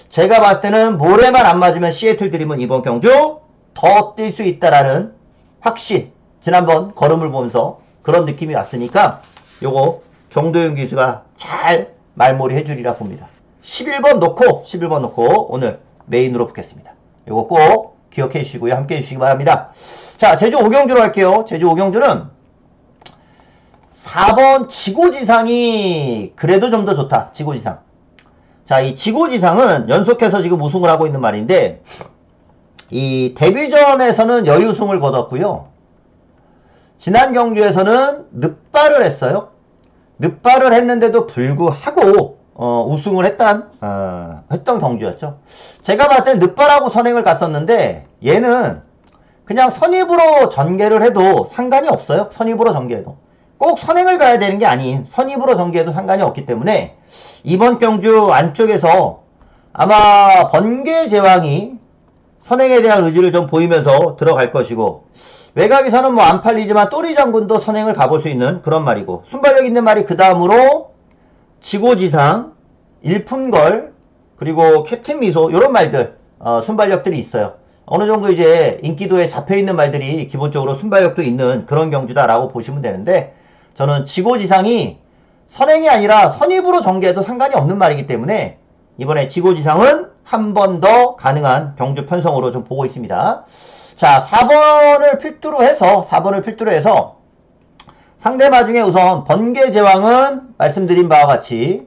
제가 봤을 때는 모래만 안 맞으면 시애틀 드림은 이번 경주 더 뛸 수 있다라는 확신. 지난번 걸음을 보면서 그런 느낌이 왔으니까 요거 정도윤 기수가 잘 말몰이 해주리라 봅니다. 11번 놓고 오늘 메인으로 붙겠습니다. 요거 꼭 기억해 주시고요. 함께 해주시기 바랍니다. 자, 제주 5경주로 할게요. 제주 5경주는 4번 지고지상이 그래도 좀 더 좋다. 지고지상. 자, 이 지고지상은 연속해서 지금 우승을 하고 있는 말인데 이 데뷔전에서는 여유승을 거뒀고요. 지난 경주에서는 늑발을 했어요. 늑발을 했는데도 불구하고 우승을 했던 경주였죠. 제가 봤을 땐 늑발하고 선행을 갔었는데 얘는 그냥 선입으로 전개를 해도 상관이 없어요. 선입으로 전개해도. 꼭 선행을 가야 되는 게 아닌 선입으로 전개해도 상관이 없기 때문에 이번 경주 안쪽에서 아마 번개 제왕이 선행에 대한 의지를 좀 보이면서 들어갈 것이고 외곽에서는 뭐 안 팔리지만 또리 장군도 선행을 가볼 수 있는 그런 말이고 순발력 있는 말이 그 다음으로 지고지상, 일품걸 그리고 캡틴 미소 이런 말들 순발력들이 있어요. 어느 정도 이제 인기도에 잡혀있는 말들이 기본적으로 순발력도 있는 그런 경주다라고 보시면 되는데 저는 지고지상이 선행이 아니라 선입으로 전개해도 상관이 없는 말이기 때문에 이번에 지고지상은 한 번 더 가능한 경주 편성으로 좀 보고 있습니다. 자, 4번을 필두로 해서 상대마 중에 우선 번개 제왕은 말씀드린 바와 같이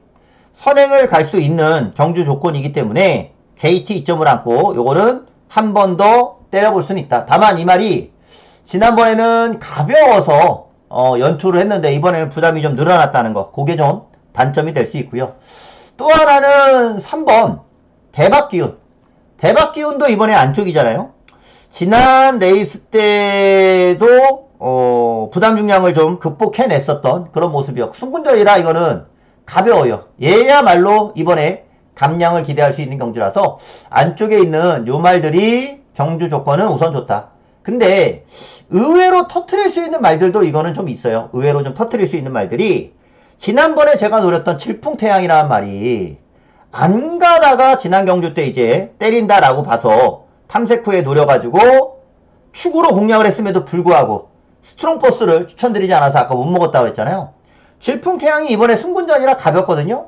선행을 갈 수 있는 경주 조건이기 때문에 KT 2점을 안고 요거는 한 번 더 때려볼 수는 있다. 다만 이 말이 지난번에는 가벼워서 연투를 했는데 이번에는 부담이 좀 늘어났다는 거. 그게 좀 단점이 될 수 있고요. 또 하나는 3번 대박기운. 대박기운도 이번에 안쪽이잖아요. 지난 레이스 때도 부담 중량을 좀 극복해냈었던 그런 모습이었고 승군전이라 이거는 가벼워요. 얘야말로 이번에 감량을 기대할 수 있는 경주라서 안쪽에 있는 요 말들이 경주 조건은 우선 좋다. 근데 의외로 터트릴 수 있는 말들도 이거는 좀 있어요. 의외로 좀 터트릴 수 있는 말들이 지난번에 제가 노렸던 질풍태양이라는 말이 안 가다가 지난 경주 때 이제 때린다라고 봐서 탐색 후에 노려가지고 축으로 공략을 했음에도 불구하고 스트롱포스를 추천드리지 않아서 아까 못 먹었다고 했잖아요. 질풍태양이 이번에 승군전이라 가볍거든요.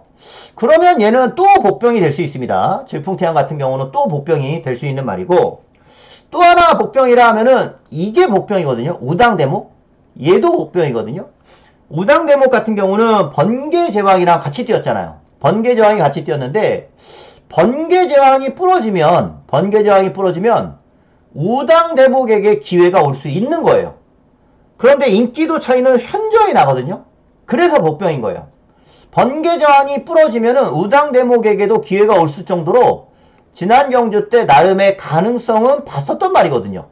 그러면 얘는 또 복병이 될 수 있습니다. 질풍태양 같은 경우는 또 복병이 될 수 있는 말이고 또 하나 복병이라 하면은 이게 복병이거든요. 우당대목 얘도 복병이거든요. 우당대목 같은 경우는 번개제왕이랑 같이 뛰었잖아요. 번개제왕이 같이 뛰었는데 번개제왕이 부러지면 우당대목에게 기회가 올 수 있는 거예요. 그런데 인기도 차이는 현저히 나거든요. 그래서 복병인 거예요. 번개제왕이 부러지면은 우당대목에게도 기회가 올 수 정도로 지난 경주 때 나름의 가능성은 봤었던 말이거든요.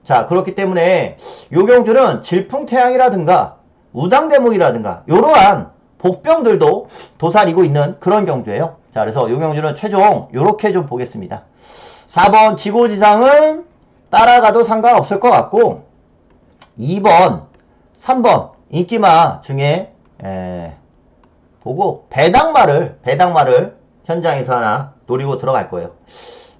자, 그렇기 때문에 요 경주는 질풍태양이라든가 우당대목이라든가 이러한 복병들도 도사리고 있는 그런 경주예요. 자, 그래서 요 경주는 최종 요렇게 좀 보겠습니다. 4번 지고지상은 따라가도 상관없을 것 같고 2번, 3번 인기마 중에 보고 배당마를 현장에서 하나 노리고 들어갈 거예요.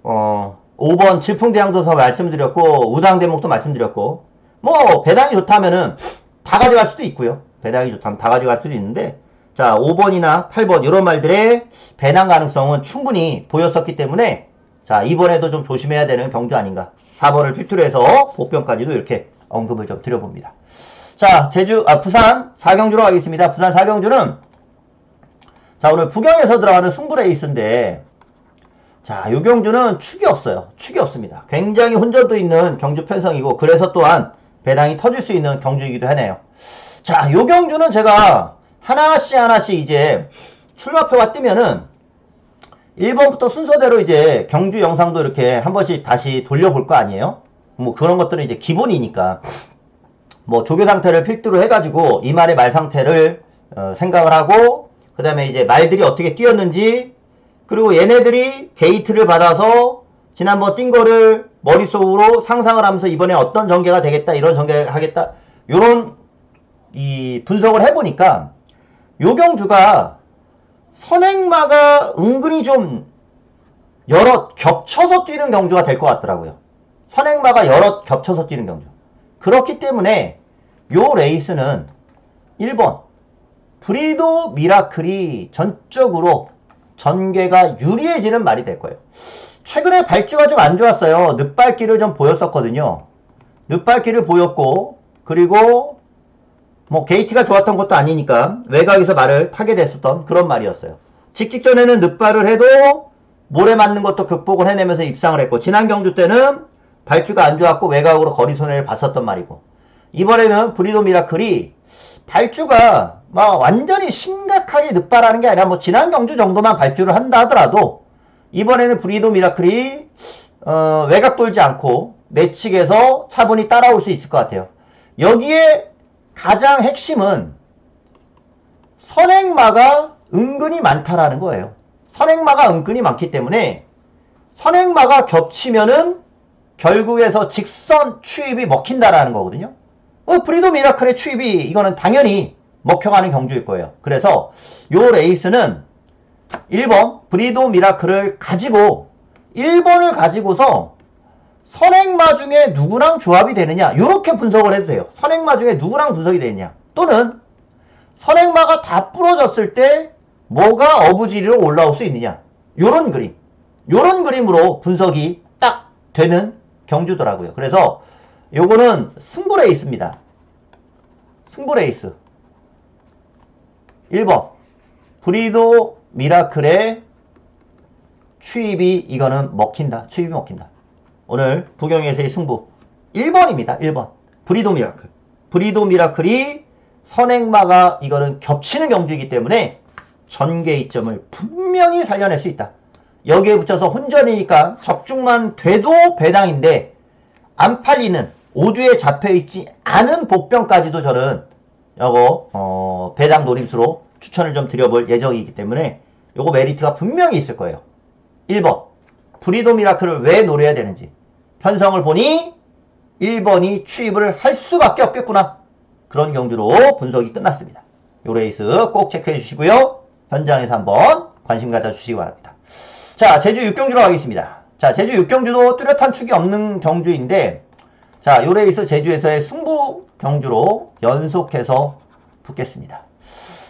5번 질풍대양도서 말씀드렸고 우당대목도 말씀드렸고 뭐 배당이 좋다면은 다 가져갈 수도 있고요. 배당이 좋다면 다 가져갈 수도 있는데 자 5번이나 8번 이런 말들의 배당 가능성은 충분히 보였었기 때문에 자 이번에도 좀 조심해야 되는 경주 아닌가. 4번을 필두로 해서 복병까지도 이렇게 언급을 좀 드려봅니다. 자, 부산 4경주로 가겠습니다. 부산 4경주는, 자, 오늘 부경에서 들어가는 승부 레이스인데, 자, 요 경주는 축이 없어요. 축이 없습니다. 굉장히 혼절도 있는 경주 편성이고, 그래서 또한 배당이 터질 수 있는 경주이기도 하네요. 자, 요 경주는 제가 하나씩 이제 출마표가 뜨면은 1번부터 순서대로 이제 경주 영상도 이렇게 한 번씩 다시 돌려볼 거 아니에요? 뭐 그런 것들은 이제 기본이니까. 뭐 조교 상태를 필두로 해가지고 이 말의 말 상태를 생각을 하고, 그 다음에 이제 말들이 어떻게 뛰었는지, 그리고 얘네들이 게이트를 받아서 지난번 뛴 거를 머릿속으로 상상을 하면서 이번에 어떤 전개가 되겠다, 이런 전개를 하겠다, 요런 이 분석을 해보니까 요 경주가 선행마가 은근히 좀 여럿 겹쳐서 뛰는 경주가 될 것 같더라고요. 선행마가 여럿 겹쳐서 뛰는 경주. 그렇기 때문에 요 레이스는 1번 브리도 미라클이 전적으로 전개가 유리해지는 말이 될 거예요. 최근에 발주가 좀 안 좋았어요. 늦발길을 좀 보였었거든요. 늦발길을 보였고, 그리고 뭐 게이트가 좋았던 것도 아니니까 외곽에서 말을 타게 됐었던 그런 말이었어요. 직전에는 늦발을 해도 모래 맞는 것도 극복을 해내면서 입상을 했고, 지난 경주 때는 발주가 안 좋았고 외곽으로 거리 손해를 봤었던 말이고, 이번에는 브리도 미라클이 발주가 막 완전히 심각하게 늦발하는 게 아니라 뭐 지난 경주 정도만 발주를 한다 하더라도 이번에는 브리도 미라클이 외곽 돌지 않고 내측에서 차분히 따라올 수 있을 것 같아요. 여기에 가장 핵심은 선행마가 은근히 많다라는 거예요. 선행마가 은근히 많기 때문에 선행마가 겹치면은 결국에서 직선 추입이 먹힌다라는 거거든요. 브리도 미라클의 추입이 이거는 당연히 먹혀가는 경주일 거예요. 그래서 요 레이스는 1번 브리도 미라클을 가지고 1번을 가지고서 선행마 중에 누구랑 조합이 되느냐, 요렇게 분석을 해도 돼요. 선행마 중에 누구랑 분석이 되느냐, 또는 선행마가 다 부러졌을 때 뭐가 어부지리로 올라올 수 있느냐, 요런 그림으로 분석이 딱 되는 경주더라고요. 그래서 요거는 승부 레이스입니다. 승부 레이스. 1번 브리도 미라클의 추입이 이거는 먹힌다. 추입이 먹힌다. 오늘 부경에서의 승부 1번입니다. 1번 브리도 미라클. 브리도 미라클이 선행마가 이거는 겹치는 경주이기 때문에 전개 이점을 분명히 살려낼 수 있다. 여기에 붙여서 혼전이니까 적중만 돼도 배당인데 안 팔리는 오두에 잡혀있지 않은 복병까지도 저는 요거 배당 노림수로 추천을 좀 드려볼 예정이기 때문에 요거 메리트가 분명히 있을 거예요. 1번 브리도 미라클을 왜 노려야 되는지 편성을 보니 1번이 추입을 할 수밖에 없겠구나, 그런 경주로 분석이 끝났습니다. 요 레이스 꼭 체크해 주시고요. 현장에서 한번 관심 가져주시기 바랍니다. 자, 제주 6경주로 가겠습니다. 자, 제주 6경주도 뚜렷한 축이 없는 경주인데, 자, 요 레이스 제주에서의 승부 경주로 연속해서 붙겠습니다.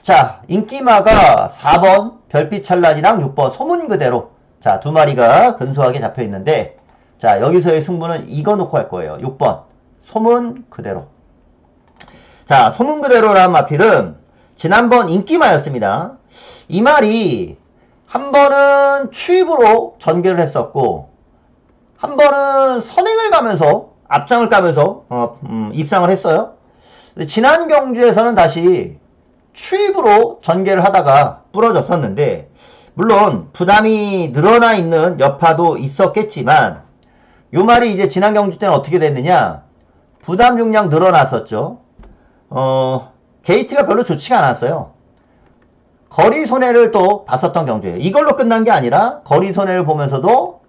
자, 인기마가 4번 별빛 찬란이랑 6번 소문 그대로, 자, 두 마리가 근소하게 잡혀 있는데, 자, 여기서의 승부는 이거 놓고 할 거예요. 6번 소문 그대로. 자, 소문 그대로라는 마필은 지난번 인기마였습니다. 이 말이 한 번은 추입으로 전개를 했었고, 한 번은 선행을 가면서 앞장을 까면서 입상을 했어요. 근데 지난 경주에서는 다시 추입으로 전개를 하다가 부러졌었는데, 물론 부담이 늘어나 있는 여파도 있었겠지만, 요 말이 이제 지난 경주 때는 어떻게 됐느냐, 부담 중량 늘어났었죠. 게이트가 별로 좋지가 않았어요. 거리 손해를 또 봤었던 경주예요. 이걸로 끝난 게 아니라 거리 손해를 보면서도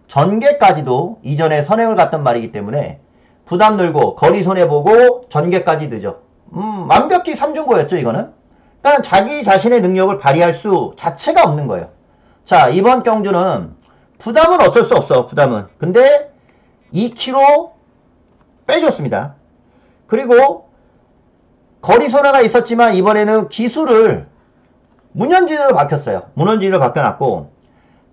전개까지도 이전에 선행을 갔던 말이기 때문에 부담 늘고 거리 손해 보고 전개까지 늦어. 완벽히 삼중고였죠, 이거는. 그러니까 자기 자신의 능력을 발휘할 수 자체가 없는 거예요. 자, 이번 경주는 부담은 어쩔 수 없어, 부담은. 근데 2kg 빼줬습니다. 그리고 거리 손해가 있었지만 이번에는 기술을 문현진으로 바뀌었어요. 문현진으로 바뀌어놨고,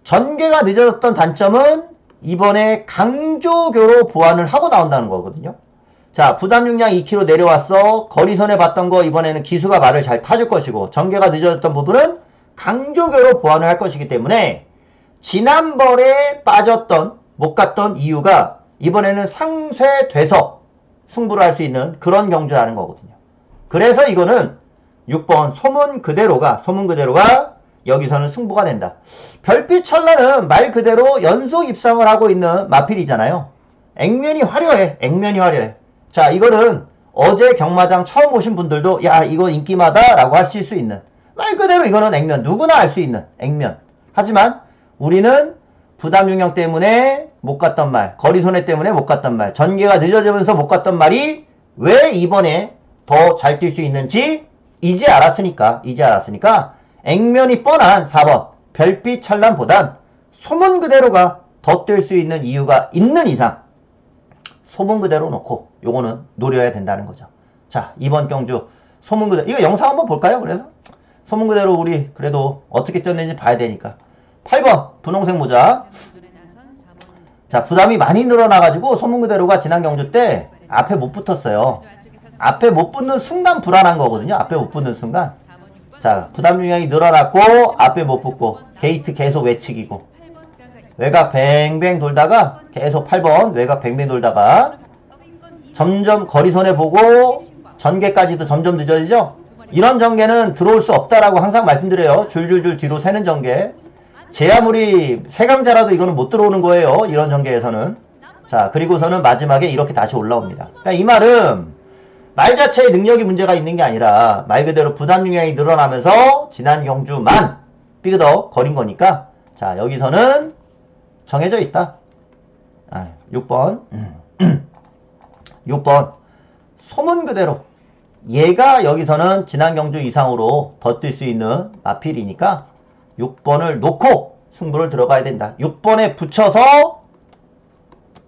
전개가 늦어졌던 단점은 이번에 강조교로 보완을 하고 나온다는 거거든요. 자, 부담 용량 2kg 내려왔어. 거리선에 봤던 거 이번에는 기수가 말을 잘 타줄 것이고, 전개가 늦어졌던 부분은 강조교로 보완을 할 것이기 때문에 지난번에 빠졌던, 못 갔던 이유가 이번에는 상쇄돼서 승부를 할 수 있는 그런 경주라는 거거든요. 그래서 이거는 6번 소문 그대로가 여기서는 승부가 된다. 별빛 찰나는 말 그대로 연속 입상을 하고 있는 마필이잖아요. 액면이 화려해. 자, 이거는 어제 경마장 처음 오신 분들도 야, 이거 인기마다 라고 하실 수 있는, 말 그대로 이거는 액면, 누구나 알 수 있는 액면. 하지만 우리는 부담 용량 때문에 못 갔던 말, 거리 손해 때문에 못 갔던 말, 전개가 늦어지면서 못 갔던 말이 왜 이번에 더 잘 뛸 수 있는지 이제 알았으니까 액면이 뻔한 4번 별빛 찬란보단 소문 그대로가 더 뛸 수 있는 이유가 있는 이상 소문 그대로 놓고 요거는 노려야 된다는 거죠. 자, 이번 경주 소문 그대로, 이거 영상 한번 볼까요? 그래서 소문 그대로 우리 그래도 어떻게 뛰었는지 봐야 되니까. 8번 분홍색 모자. 자, 부담이 많이 늘어나가지고 소문 그대로가 지난 경주 때 앞에 못 붙었어요. 앞에 못 붙는 순간 불안한 거거든요. 앞에 못 붙는 순간. 자, 부담 용량이 늘어났고 앞에 못 붙고 게이트 계속 외치기고 외곽 뱅뱅 돌다가 계속 8번 외곽 뱅뱅 돌다가 점점 거리선에 보고 전개까지도 점점 늦어지죠. 이런 전개는 들어올 수 없다라고 항상 말씀드려요. 줄줄줄 뒤로 새는 전개. 제 아무리 세강자라도 이거는 못 들어오는 거예요. 이런 전개에서는. 자, 그리고서는 마지막에 이렇게 다시 올라옵니다. 그러니까 이 말은 말 자체에 능력이 문제가 있는 게 아니라 말 그대로 부담 용량이 늘어나면서 지난 경주만 삐그덕 거린 거니까. 자, 여기서는 정해져 있다. 6번 6번 소문 그대로 얘가 여기서는 지난 경주 이상으로 더 뛸 수 있는 마필이니까 6번을 놓고 승부를 들어가야 된다. 6번에 붙여서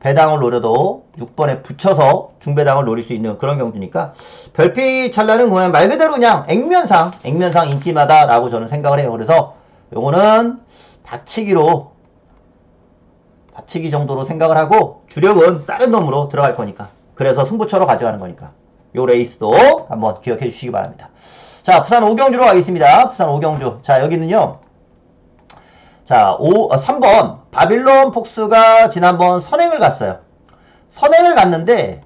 배당을 노려도 6번에 붙여서 중배당을 노릴 수 있는 그런 경주니까 별빛 찰나는 그냥 말 그대로 그냥 액면상 인기마다 라고 저는 생각을 해요. 그래서 요거는 받치기 정도로 생각을 하고 주력은 다른 놈으로 들어갈 거니까. 그래서 승부처로 가져가는 거니까 요 레이스도 한번 기억해 주시기 바랍니다. 자, 부산 5경주로 가겠습니다. 부산 5경주. 자, 여기는요. 자, 3번 바빌론 폭스가 지난번 선행을 갔어요. 선행을 갔는데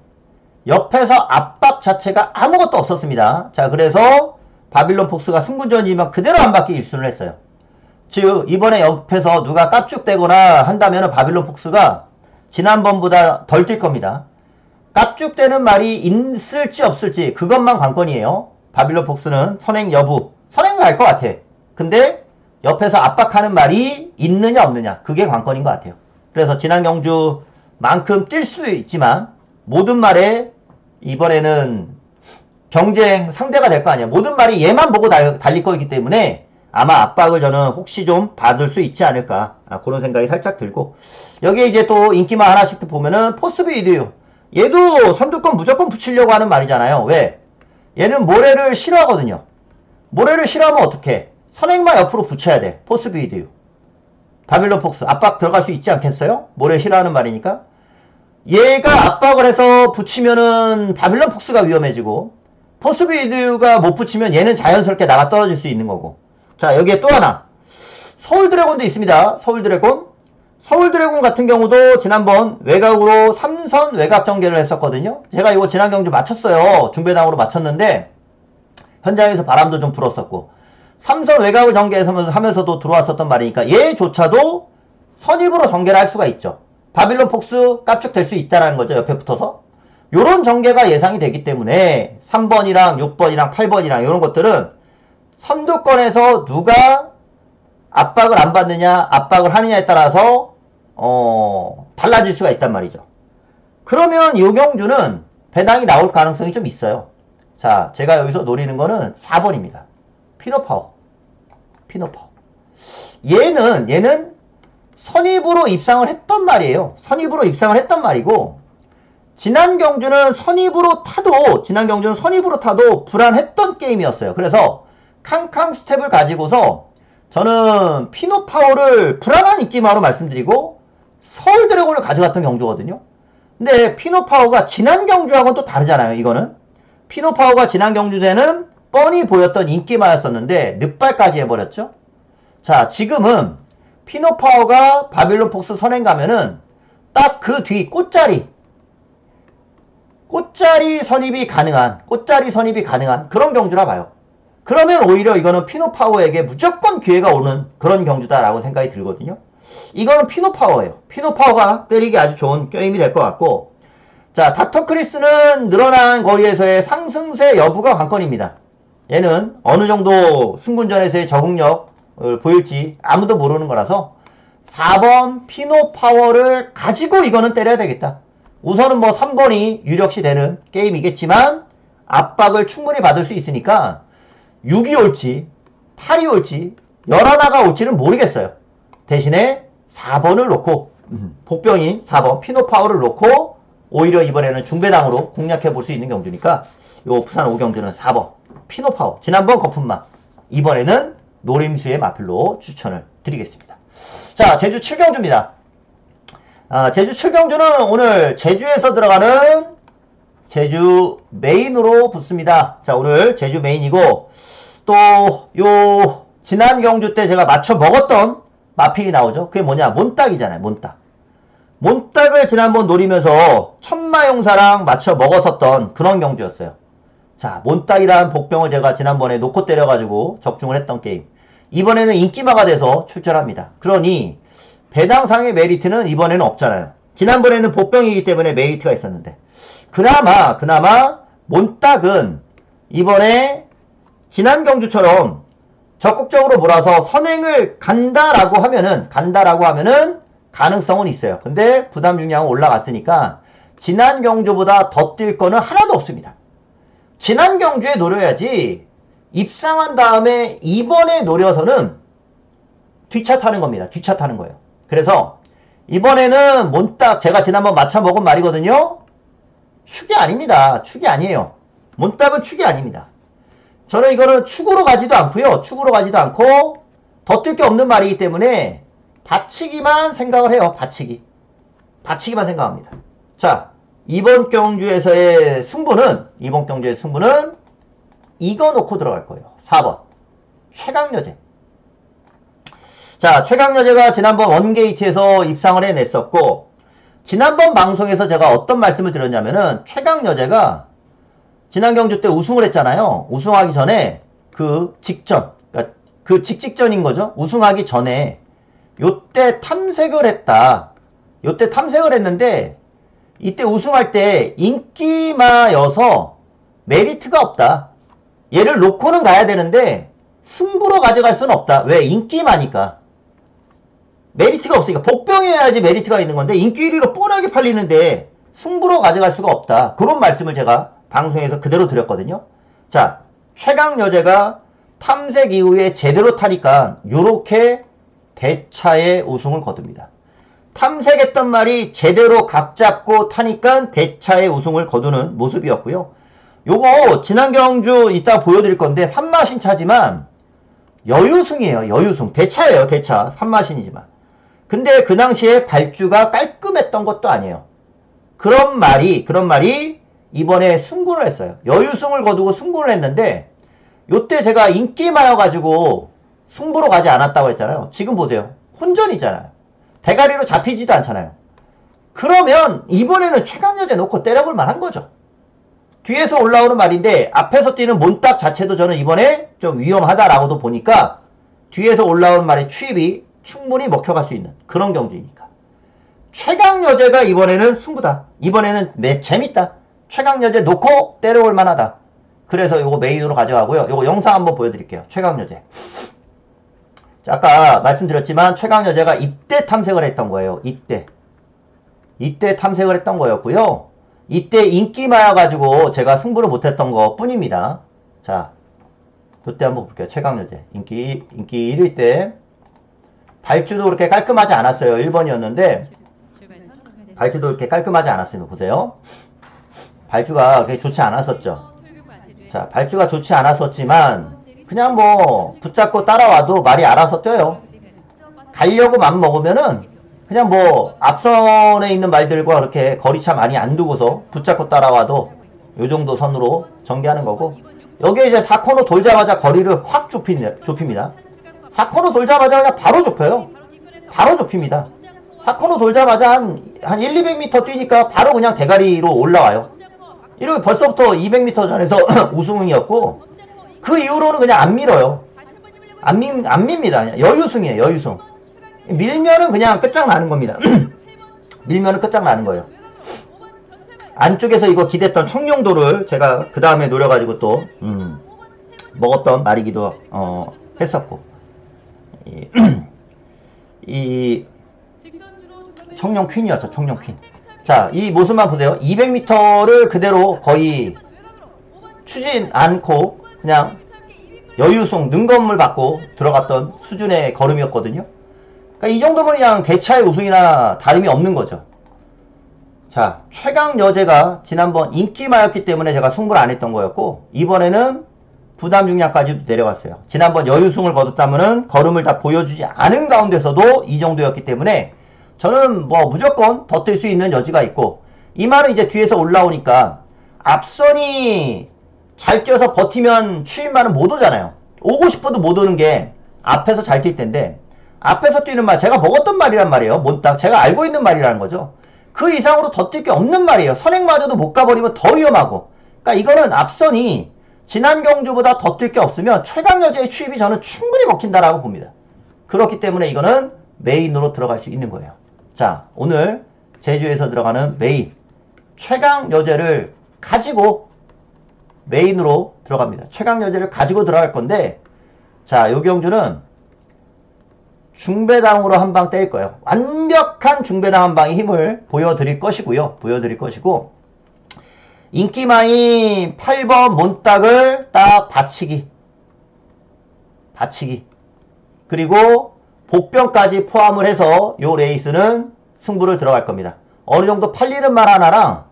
옆에서 압박 자체가 아무것도 없었습니다. 자, 그래서 바빌론 폭스가 승부전이면 그대로 한 바퀴 일순을 했어요. 즉 이번에 옆에서 누가 깝죽대거나 한다면 바빌론 폭스가 지난번보다 덜 뛸 겁니다. 깝죽대는 말이 있을지 없을지 그것만 관건이에요. 바빌론 폭스는 선행 여부, 선행 갈 것 같아. 근데 옆에서 압박하는 말이 있느냐 없느냐 그게 관건인 것 같아요. 그래서 지난 경주만큼 뛸 수도 있지만 모든 말에 이번에는 경쟁 상대가 될 거 아니야. 모든 말이 얘만 보고 달릴 거이기 때문에 아마 압박을 저는 혹시 좀 받을 수 있지 않을까, 그런 생각이 살짝 들고, 여기에 이제 또 인기만 하나씩 보면은 포스비디오, 얘도 선두권 무조건 붙이려고 하는 말이잖아요. 왜? 얘는 모래를 싫어하거든요. 모래를 싫어하면 어떡해? 선행만 옆으로 붙여야 돼. 포스비디오, 바빌론 폭스 압박 들어갈 수 있지 않겠어요? 모래 싫어하는 말이니까. 얘가 압박을 해서 붙이면은 바빌론 폭스가 위험해지고, 포스비디오가 못 붙이면 얘는 자연스럽게 나가 떨어질 수 있는 거고. 자, 여기에 또 하나 서울 드래곤도 있습니다. 서울 드래곤 같은 경우도 지난번 외곽으로 3선 외곽 전개를 했었거든요. 제가 이거 지난 경주 맞췄어요. 중배당으로 맞췄는데 현장에서 바람도 좀 불었었고 3선 외곽을 전개하면서도 들어왔었던 말이니까 얘조차도 선입으로 전개를 할 수가 있죠. 바빌론 폭스 깝죽될 수 있다는 거죠. 옆에 붙어서 요런 전개가 예상이 되기 때문에 3번이랑 6번이랑 8번이랑 이런 것들은 선두권에서 누가 압박을 안 받느냐 압박을 하느냐에 따라서 달라질 수가 있단 말이죠. 그러면 이 경주는 배당이 나올 가능성이 좀 있어요. 자, 제가 여기서 노리는 거는 4번입니다. 피노파워. 얘는 선입으로 입상을 했던 말이에요. 선입으로 입상을 했던 말이고, 지난 경주는 선입으로 타도 불안했던 게임이었어요. 그래서 캉캉 스텝을 가지고서 저는 피노파워를 불안한 인기마로 말씀드리고 서울 드래곤을 가져갔던 경주거든요. 근데 피노파워가 지난 경주하고는 또 다르잖아요. 이거는 피노파워가 지난 경주 때는 뻔히 보였던 인기마였었는데 늑발까지 해버렸죠. 자, 지금은 피노파워가 바빌론 폭스 선행 가면은 딱 그 뒤 꽃자리 선입이 가능한 그런 경주라 봐요. 그러면 오히려 이거는 피노파워에게 무조건 기회가 오는 그런 경주다라고 생각이 들거든요. 이거는 피노파워예요. 피노파워가 때리기 아주 좋은 게임이 될 것 같고, 자, 닥터크리스는 늘어난 거리에서의 상승세 여부가 관건입니다. 얘는 어느 정도 승군전에서의 적응력을 보일지 아무도 모르는 거라서 4번 피노파워를 가지고 이거는 때려야 되겠다. 우선은 뭐 3번이 유력시 되는 게임이겠지만 압박을 충분히 받을 수 있으니까 6이 올지 8이 올지 11가 올지는 모르겠어요. 대신에 4번을 놓고 복병인 4번 피노파워를 놓고 오히려 이번에는 중배당으로 공략해 볼 수 있는 경주니까 요 부산 5경주는 4번 피노파워, 지난번 거품마, 이번에는 노림수의 마필로 추천을 드리겠습니다. 자, 제주 7경주입니다. 제주 7경주는 오늘 제주에서 들어가는 제주 메인으로 붙습니다. 자, 오늘 제주 메인이고, 또 요 지난 경주 때 제가 맞춰 먹었던 마필이 나오죠. 그게 뭐냐? 몬딱이잖아요. 몬딱을 지난번 노리면서 천마용사랑 맞춰 먹었었던 그런 경주였어요. 자, 몬딱이라는 복병을 제가 지난번에 놓고 때려가지고 적중을 했던 게임. 이번에는 인기마가 돼서 출전합니다. 그러니 배당상의 메리트는 이번에는 없잖아요. 지난번에는 복병이기 때문에 메리트가 있었는데, 그나마 몬딱은 이번에 지난 경주처럼 적극적으로 몰아서 선행을 간다라고 하면은 가능성은 있어요. 근데 부담 중량은 올라갔으니까 지난 경주보다 더 뛸 거는 하나도 없습니다. 지난 경주에 노려야지 입상한 다음에 이번에 노려서는 뒤차 타는 겁니다. 뒤차 타는 거예요. 그래서 이번에는 몬딱, 제가 지난번 맞춰 먹은 말이거든요. 축이 아닙니다. 축이 아니에요. 몬딱은 축이 아닙니다. 저는 이거는 축으로 가지도 않고요. 축으로 가지도 않고 더 뛸 게 없는 말이기 때문에 받치기만 생각을 해요. 받치기만 생각합니다. 자, 이번 경주에서의 승부는 이거 놓고 들어갈 거예요. 4번 최강여제. 자, 최강여제가 지난번 원게이트에서 입상을 해냈었고, 지난번 방송에서 제가 어떤 말씀을 드렸냐면은 최강여제가 지난 경주 때 우승을 했잖아요. 우승하기 전에 그 직전, 그러니까 그 직전인 거죠. 우승하기 전에 요때 탐색을 했다. 요때 탐색을 했는데 이때 우승할 때 인기마여서 메리트가 없다. 얘를 놓고는 가야 되는데 승부로 가져갈 수는 없다. 왜? 인기마니까. 메리트가 없으니까. 복병이어야지 메리트가 있는 건데 인기 1위로 뻔하게 팔리는데 승부로 가져갈 수가 없다. 그런 말씀을 제가 방송에서 그대로 드렸거든요. 자, 최강여제가 탐색 이후에 제대로 타니까 요렇게 대차의 우승을 거둡니다. 탐색했던 말이 제대로 각 잡고 타니까 대차의 우승을 거두는 모습이었고요. 요거 지난 경주 이따 보여드릴 건데 3마신차지만 여유승이에요. 여유승. 대차예요. 대차. 3마신이지만. 근데 그 당시에 발주가 깔끔했던 것도 아니에요. 그런 말이 이번에 승부를 했어요. 여유승을 거두고 승부를 했는데 요때 제가 인기마여가지고 승부로 가지 않았다고 했잖아요. 지금 보세요. 혼전이잖아요. 대가리로 잡히지도 않잖아요. 그러면 이번에는 최강여제 놓고 때려볼 만한 거죠. 뒤에서 올라오는 말인데 앞에서 뛰는 몬딱 자체도 저는 이번에 좀 위험하다라고도 보니까 뒤에서 올라오는 말의 추입이 충분히 먹혀갈 수 있는 그런 경주이니까. 최강여제가 이번에는 승부다. 이번에는 재밌다. 최강여제 놓고 때려볼 만하다. 그래서 요거 메인으로 가져가고요. 요거 영상 한번 보여드릴게요. 최강여제. 자, 아까 말씀드렸지만 최강여제가 이때 탐색을 했던 거예요. 이때 탐색을 했던 거였고요. 이때 인기마여가지고 제가 승부를 못했던 것 뿐입니다. 자, 그때 한번 볼게요. 최강여제. 인기 1위 때. 발주도 그렇게 깔끔하지 않았어요. 1번이었는데, 발주도 이렇게 깔끔하지 않았어요. 보세요. 발주가 그렇게 좋지 않았었죠. 자, 발주가 좋지 않았었지만, 그냥 뭐, 붙잡고 따라와도 말이 알아서 뛰어요. 가려고 맘 먹으면은, 그냥 뭐 앞선에 있는 말들과 그렇게 거리차 많이 안 두고서 붙잡고 따라와도 요 정도 선으로 전개하는 거고, 여기에 이제 4코너 돌자마자 거리를 확 좁힙니다. 4코너 돌자마자 그냥 바로 좁혀요. 바로 좁힙니다. 4코너 돌자마자 한 1, 200m 뛰니까 바로 그냥 대가리로 올라와요. 이렇게 벌써부터 200m 전에서 우승이었고, 그 이후로는 그냥 안 밀어요. 안 밉니다. 그냥 여유승이에요, 여유승. 밀면은 그냥 끝장나는 겁니다. 밀면은 끝장나는 거예요. 안쪽에서 이거 기댔던 청룡도를 제가 그 다음에 노려가지고 또 먹었던 말이기도 했었고, 이 청룡 퀸이었죠. 청룡 퀸. 자, 이 모습만 보세요. 200m를 그대로 거의 추진 않고 그냥 여유송 능건물 받고 들어갔던 수준의 걸음이었거든요. 그러니까 이 정도면 그냥 대차의 우승이나 다름이 없는 거죠. 자, 최강 여제가 지난번 인기마였기 때문에 제가 승부를 안 했던 거였고, 이번에는 부담 중량까지도 내려왔어요. 지난번 여유승을 거뒀다면은 걸음을 다 보여주지 않은 가운데서도 이 정도였기 때문에 저는 뭐 무조건 더 뛸 수 있는 여지가 있고, 이 말은 이제 뒤에서 올라오니까 앞선이 잘 뛰어서 버티면 추임말은 못 오잖아요. 오고 싶어도 못 오는 게 앞에서 잘 뛸 텐데, 앞에서 뛰는 말, 제가 먹었던 말이란 말이에요. 못 제가 알고 있는 말이라는 거죠. 그 이상으로 더 뛸 게 없는 말이에요. 선행마저도 못 가버리면 더 위험하고. 그러니까 이거는 앞선이 지난 경주보다 더 뛸 게 없으면 최강 여제의 추입이 저는 충분히 먹힌다라고 봅니다. 그렇기 때문에 이거는 메인으로 들어갈 수 있는 거예요. 자, 오늘 제주에서 들어가는 메인 최강 여제를 가지고 메인으로 들어갑니다. 최강 여제를 가지고 들어갈 건데, 자, 요 경주는 중배당으로 한 방 때릴 거예요. 완벽한 중배당 한 방의 힘을 보여드릴 것이고요. 보여드릴 것이고, 인기마이 8번 몬딱을 딱 받치기. 그리고 복병까지 포함을 해서 요 레이스는 승부를 들어갈 겁니다. 어느 정도 팔리는 말 하나랑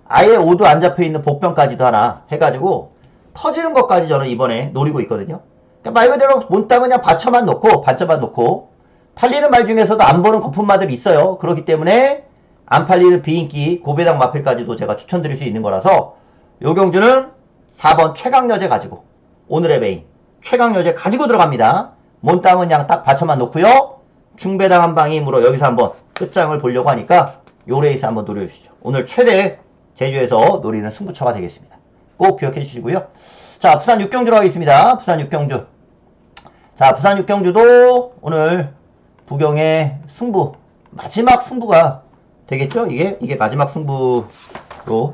아예 오도 안 잡혀있는 복병까지도 하나 해가지고 터지는 것까지 저는 이번에 노리고 있거든요. 그러니까 말 그대로 몬딱은 그냥 받쳐만 놓고, 반쳐만 놓고, 팔리는 말 중에서도 안 보는 거품마들이 있어요. 그렇기 때문에 안 팔리는 비인기 고배당 마필까지도 제가 추천드릴 수 있는 거라서, 요 경주는 4번 최강여제 가지고, 오늘의 메인 최강여제 가지고 들어갑니다. 몬땅은 그냥 딱 받쳐만 놓고요. 중배당 한 방의 힘으로 여기서 한번 끝장을 보려고 하니까 요 레이스 한번 노려주시죠. 오늘 최대 제주에서 노리는 승부처가 되겠습니다. 꼭 기억해 주시고요. 자, 부산 6경주로 하겠습니다. 부산 6경주. 자, 부산 6경주도 오늘 부경의 승부, 마지막 승부가 되겠죠? 이게 마지막 승부로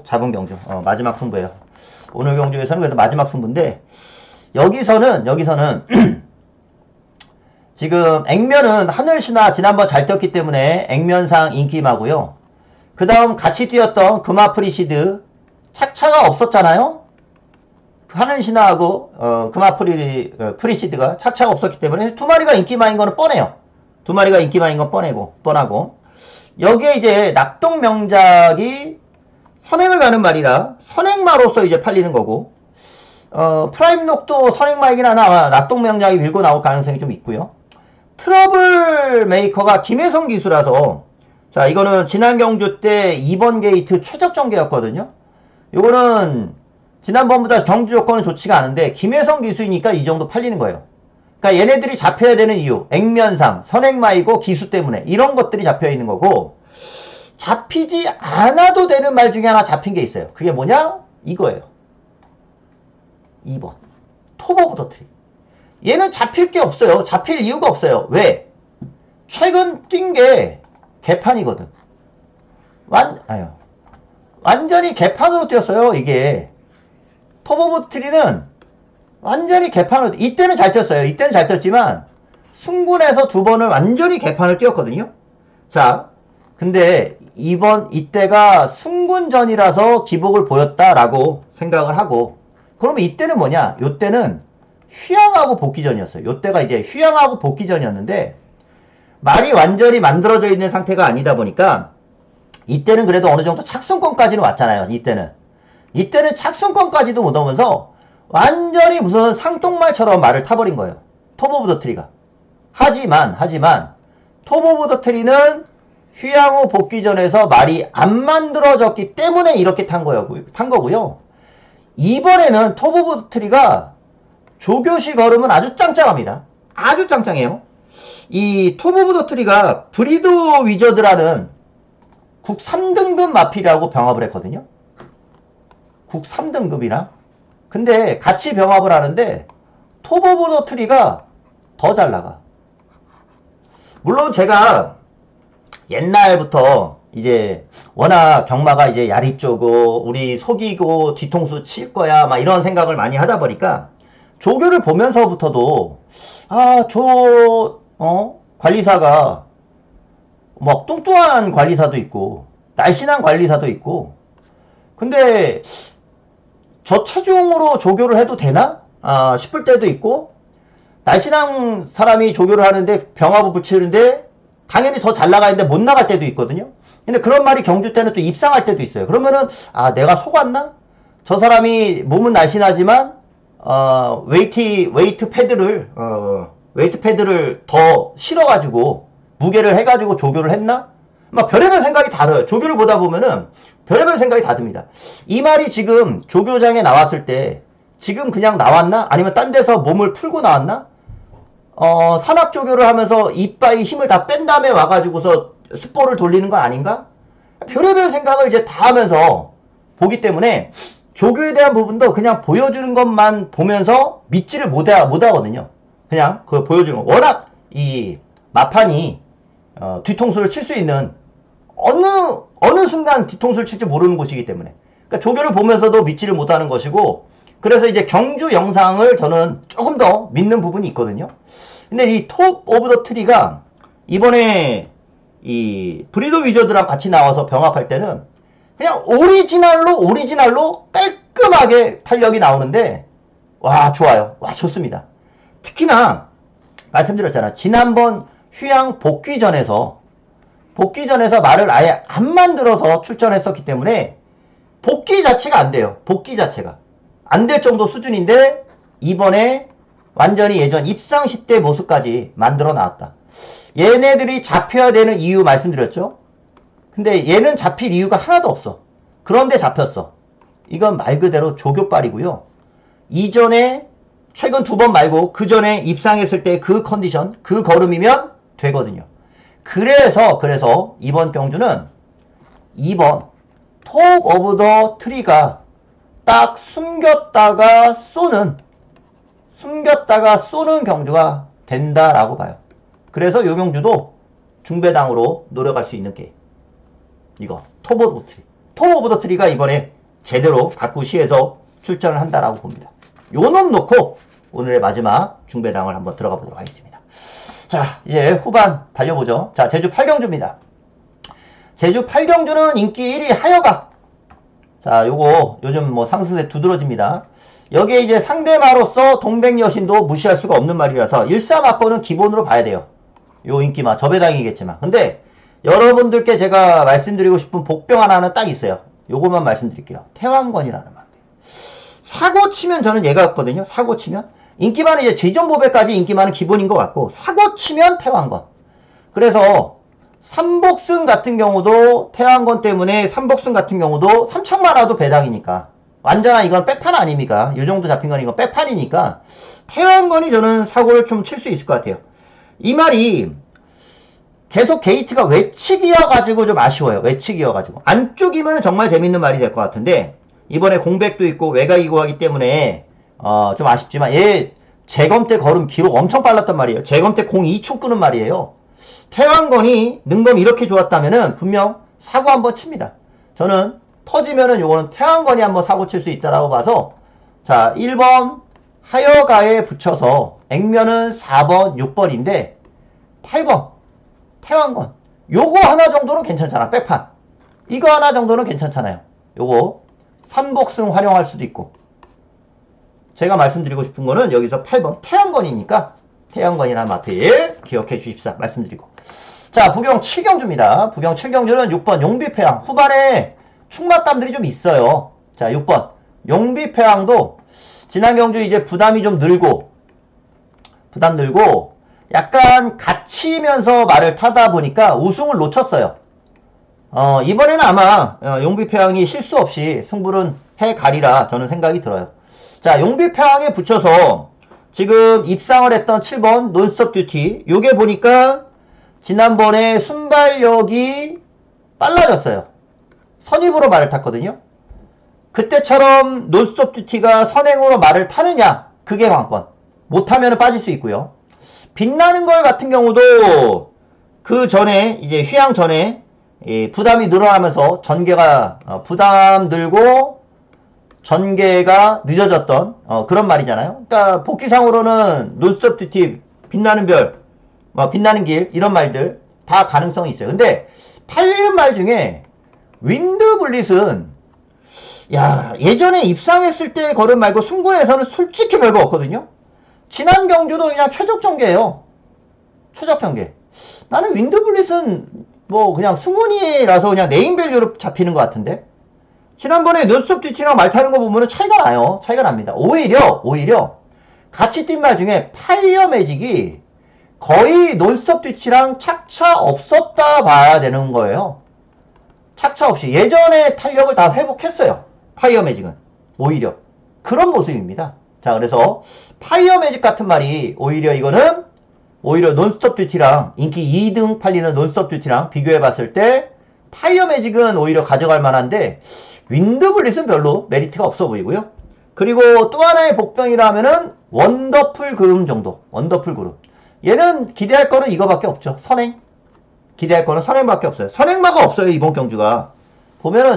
잡은 경주. 마지막 승부예요. 오늘 경주에서는 그래도 마지막 승부인데, 여기서는 지금 액면은 하늘신화 지난번 잘 뛰었기 때문에 액면상 인기마고요. 그 다음 같이 뛰었던 금화프리시드 착차가 없었잖아요. 하늘신화하고 금화프리시드가 착차가 없었기 때문에 두 마리가 인기마인 거는 뻔해요. 두 마리가 인기마인 건 뻔하고, 여기에 이제 낙동명작이 선행을 가는 말이라 선행마로서 이제 팔리는 거고, 프라임록도 선행마이긴 하나 낙동명작이 밀고 나올 가능성이 좀 있고요. 트러블 메이커가 김혜성 기수라서, 자, 이거는 지난 경주 때 2번 게이트 최적 전개였거든요. 요거는 지난번보다 경주 조건은 좋지가 않은데 김혜성 기수이니까 이 정도 팔리는 거예요. 그러니까 얘네들이 잡혀야 되는 이유, 액면상 선행마이고 기수 때문에 이런 것들이 잡혀 있는 거고, 잡히지 않아도 되는 말 중에 하나 잡힌 게 있어요. 그게 뭐냐? 이거예요. 2번 톱 오브 더 트리. 얘는 잡힐 게 없어요. 잡힐 이유가 없어요. 왜? 최근 뛴 게 개판이거든. 완전히 개판으로 뛰었어요. 이게 톱 오브 트리는 완전히 개판으로, 이때는 잘 뛰었어요. 이때는 잘 뛰었지만 승군에서 두 번을 완전히 개판을 뛰었거든요. 자, 근데 이때가 승군전이라서 기복을 보였다라고 생각을 하고, 그러면 이때는 뭐냐? 요때는 휴양하고 복귀전이었어요. 요때가 이제 휴양하고 복귀전이었는데 말이 완전히 만들어져 있는 상태가 아니다 보니까 이때는 그래도 어느 정도 착승권까지는 왔잖아요. 이때는 착승권까지도 못 오면서 완전히 무슨 상똥말처럼 말을 타버린 거예요. 톱 오브 더 트리가. 하지만 톱 오브 더 트리는 휴양후 복귀전에서 말이 안 만들어졌기 때문에 이렇게 탄 거고요. 이번에는 톱 오브 더 트리가 조교시 걸음은 아주 짱짱합니다. 아주 짱짱해요. 이 톱 오브 더 트리가 브리드 위저드라는 국 3등급 마필이라고 병합을 했거든요. 국 3등급이나. 근데 같이 병합을 하는데 톱 오브 더 트리가 더 잘 나가. 물론 제가 옛날부터 이제 워낙 경마가 이제 야리 쪼고 우리 속이고 뒤통수 칠 거야 막 이런 생각을 많이 하다 보니까 조교를 보면서부터도 관리사가 뭐 뚱뚱한 관리사도 있고 날씬한 관리사도 있고 근데 저 체중으로 조교를 해도 되나? 싶을 때도 있고 날씬한 사람이 조교를 하는데 병합을 붙이는데 당연히 더 잘 나가는데 못 나갈 때도 있거든요. 근데 그런 말이 경주 때는 또 입상할 때도 있어요. 그러면은 내가 속았나? 저 사람이 몸은 날씬하지만 웨이트 패드를 더 실어가지고 무게를 해가지고 조교를 했나? 막 별의별 생각이 다르요. 조교를 보다 보면은 별의별 생각이 다 듭니다. 이 말이 지금 조교장에 나왔을 때 지금 그냥 나왔나? 아니면 딴 데서 몸을 풀고 나왔나? 산악조교를 하면서 이빠이 힘을 다 뺀 다음에 와가지고서 숫보를 돌리는 건 아닌가? 별의별 생각을 이제 다 하면서 보기 때문에 조교에 대한 부분도 그냥 보여주는 것만 보면서 믿지를 못하거든요. 그냥 그걸 보여주는 거. 워낙 이 마판이 뒤통수를 칠 수 있는 어느 순간 뒤통수를 칠지 모르는 곳이기 때문에 그러니까 조교를 보면서도 믿지를 못하는 것이고 그래서 이제 경주 영상을 저는 조금 더 믿는 부분이 있거든요. 근데 이 톱 오브 더 트리가 이번에 이 브리더 위저드랑 같이 나와서 병합할 때는 그냥 오리지널로 깔끔하게 탄력이 나오는데 와 좋아요. 와 좋습니다. 특히나 말씀드렸잖아. 지난번 휴양 복귀전에서 말을 아예 안 만들어서 출전했었기 때문에 복귀 자체가 안 돼요. 복귀 자체가 안 될 정도 수준인데 이번에 완전히 예전 입상시 때 모습까지 만들어 나왔다. 얘네들이 잡혀야 되는 이유 말씀드렸죠? 근데 얘는 잡힐 이유가 하나도 없어. 그런데 잡혔어. 이건 말 그대로 조교빨이고요. 이전에 최근 2번 말고 그 전에 입상했을 때 그 컨디션, 그 걸음이면 되거든요. 그래서 이번 경주는 2번 톱 오브 더 트리가 딱 숨겼다가 쏘는 경주가 된다라고 봐요. 그래서 이 경주도 중배당으로 노려갈 수 있는 게임. 이거 톱 오브 더 트리. 톱 오브 더 트리가 이번에 제대로 각구시에서 출전을 한다라고 봅니다. 요 놈 놓고 오늘의 마지막 중배당을 한번 들어가 보도록 하겠습니다. 자, 이제 후반 달려보죠. 자, 제주 8경주입니다. 제주 8경주는 인기 1위 하여각. 자, 요거 요즘 뭐 상승세 두드러집니다. 여기에 이제 상대마로서 동백여신도 무시할 수가 없는 말이라서 1,3악보는 기본으로 봐야 돼요. 요 인기마 저배당이겠지만. 근데 여러분들께 제가 말씀드리고 싶은 복병 하나는 딱 있어요. 요것만 말씀드릴게요. 태왕건이라는 말. 사고 치면 저는 얘가 같거든요. 사고 치면. 인기마는 이제 제전보배까지 인기마는 기본인 것 같고 사고 치면 태왕건. 그래서 삼복승 같은 경우도 태왕건 때문에 삼복승 같은 경우도 3천만 와도 배당이니까 완전한 이건 백판 아닙니까? 이 정도 잡힌 건 이건 백판이니까 태왕건이 저는 사고를 좀 칠 수 있을 것 같아요. 이 말이 계속 게이트가 외측이어가지고 좀 아쉬워요. 외측이어가지고 안쪽이면 정말 재밌는 말이 될 것 같은데 이번에 공백도 있고 외곽이고 하기 때문에 좀 아쉽지만 얘 재검 때 걸음 기록 엄청 빨랐단 말이에요. 재검 때 공 2초 끄는 말이에요. 태왕건이 능검 이렇게 좋았다면은 분명 사고 한번 칩니다. 저는 터지면은 요거는 태왕건이 한번 사고 칠 수 있다라고 봐서 자 1번 하여가에 붙여서 액면은 4번 6번인데 8번 태왕건 요거 하나 정도는 괜찮잖아. 백판 이거 하나 정도는 괜찮잖아요. 요거 삼복승 활용할 수도 있고 제가 말씀드리고 싶은 거는 여기서 8번 태양건이니까 태양건이라는 마필 기억해 주십사 말씀드리고 자 부경 7경주입니다. 부경 7경주는 6번 용비패왕 후반에 충맞담들이 좀 있어요. 자 6번 용비패왕도 지난 경주 이제 부담이 좀 늘고 약간 갇히면서 말을 타다 보니까 우승을 놓쳤어요. 이번에는 아마 용비패왕이 실수 없이 승부는 해가리라 저는 생각이 들어요. 자, 용비패왕에 붙여서 지금 입상을 했던 7번 논스톱 듀티, 요게 보니까 지난번에 순발력이 빨라졌어요. 선입으로 말을 탔거든요. 그때처럼 논스톱 듀티가 선행으로 말을 타느냐, 그게 관건. 못하면 빠질 수 있고요. 빛나는 걸 같은 경우도 그 전에 이제 휴양 전에 부담이 늘어나면서 전개가 부담 들고 전개가 늦어졌던 그런 말이잖아요. 그러니까 복귀상으로는 논스톱 듀티, 빛나는 별, 빛나는 길 이런 말들 다 가능성이 있어요. 근데 팔리는 말 중에 윈드 블릿은 예전에 입상했을 때 걸음 말고 승부에서는 솔직히 별거 없거든요. 지난 경주도 그냥 최적 전개예요. 최적 전개. 나는 윈드 블릿은 뭐 그냥 승훈이라서 그냥 네임밸류로 잡히는 것 같은데, 지난번에 논스톱 듀티랑 말 타는 거 보면은 차이가 나요. 차이가 납니다. 오히려 같이 뛴 말 중에 파이어 매직이 거의 논스톱 듀티랑 착차 없었다 봐야 되는 거예요. 착차 없이 예전에 탄력을 다 회복했어요. 파이어 매직은 오히려 그런 모습입니다. 자, 그래서 파이어 매직 같은 말이 오히려 논스톱 듀티랑 인기 2등 팔리는 논스톱 듀티랑 비교해 봤을 때 파이어 매직은 오히려 가져갈 만한데 윈드 블릿은 별로 메리트가 없어 보이고요. 그리고 또 하나의 복병이라면은 원더풀 그룹 정도. 원더풀 그룹. 얘는 기대할 거는 이거밖에 없죠. 선행. 기대할 거는 선행밖에 없어요. 선행마가 없어요, 이번 경주가.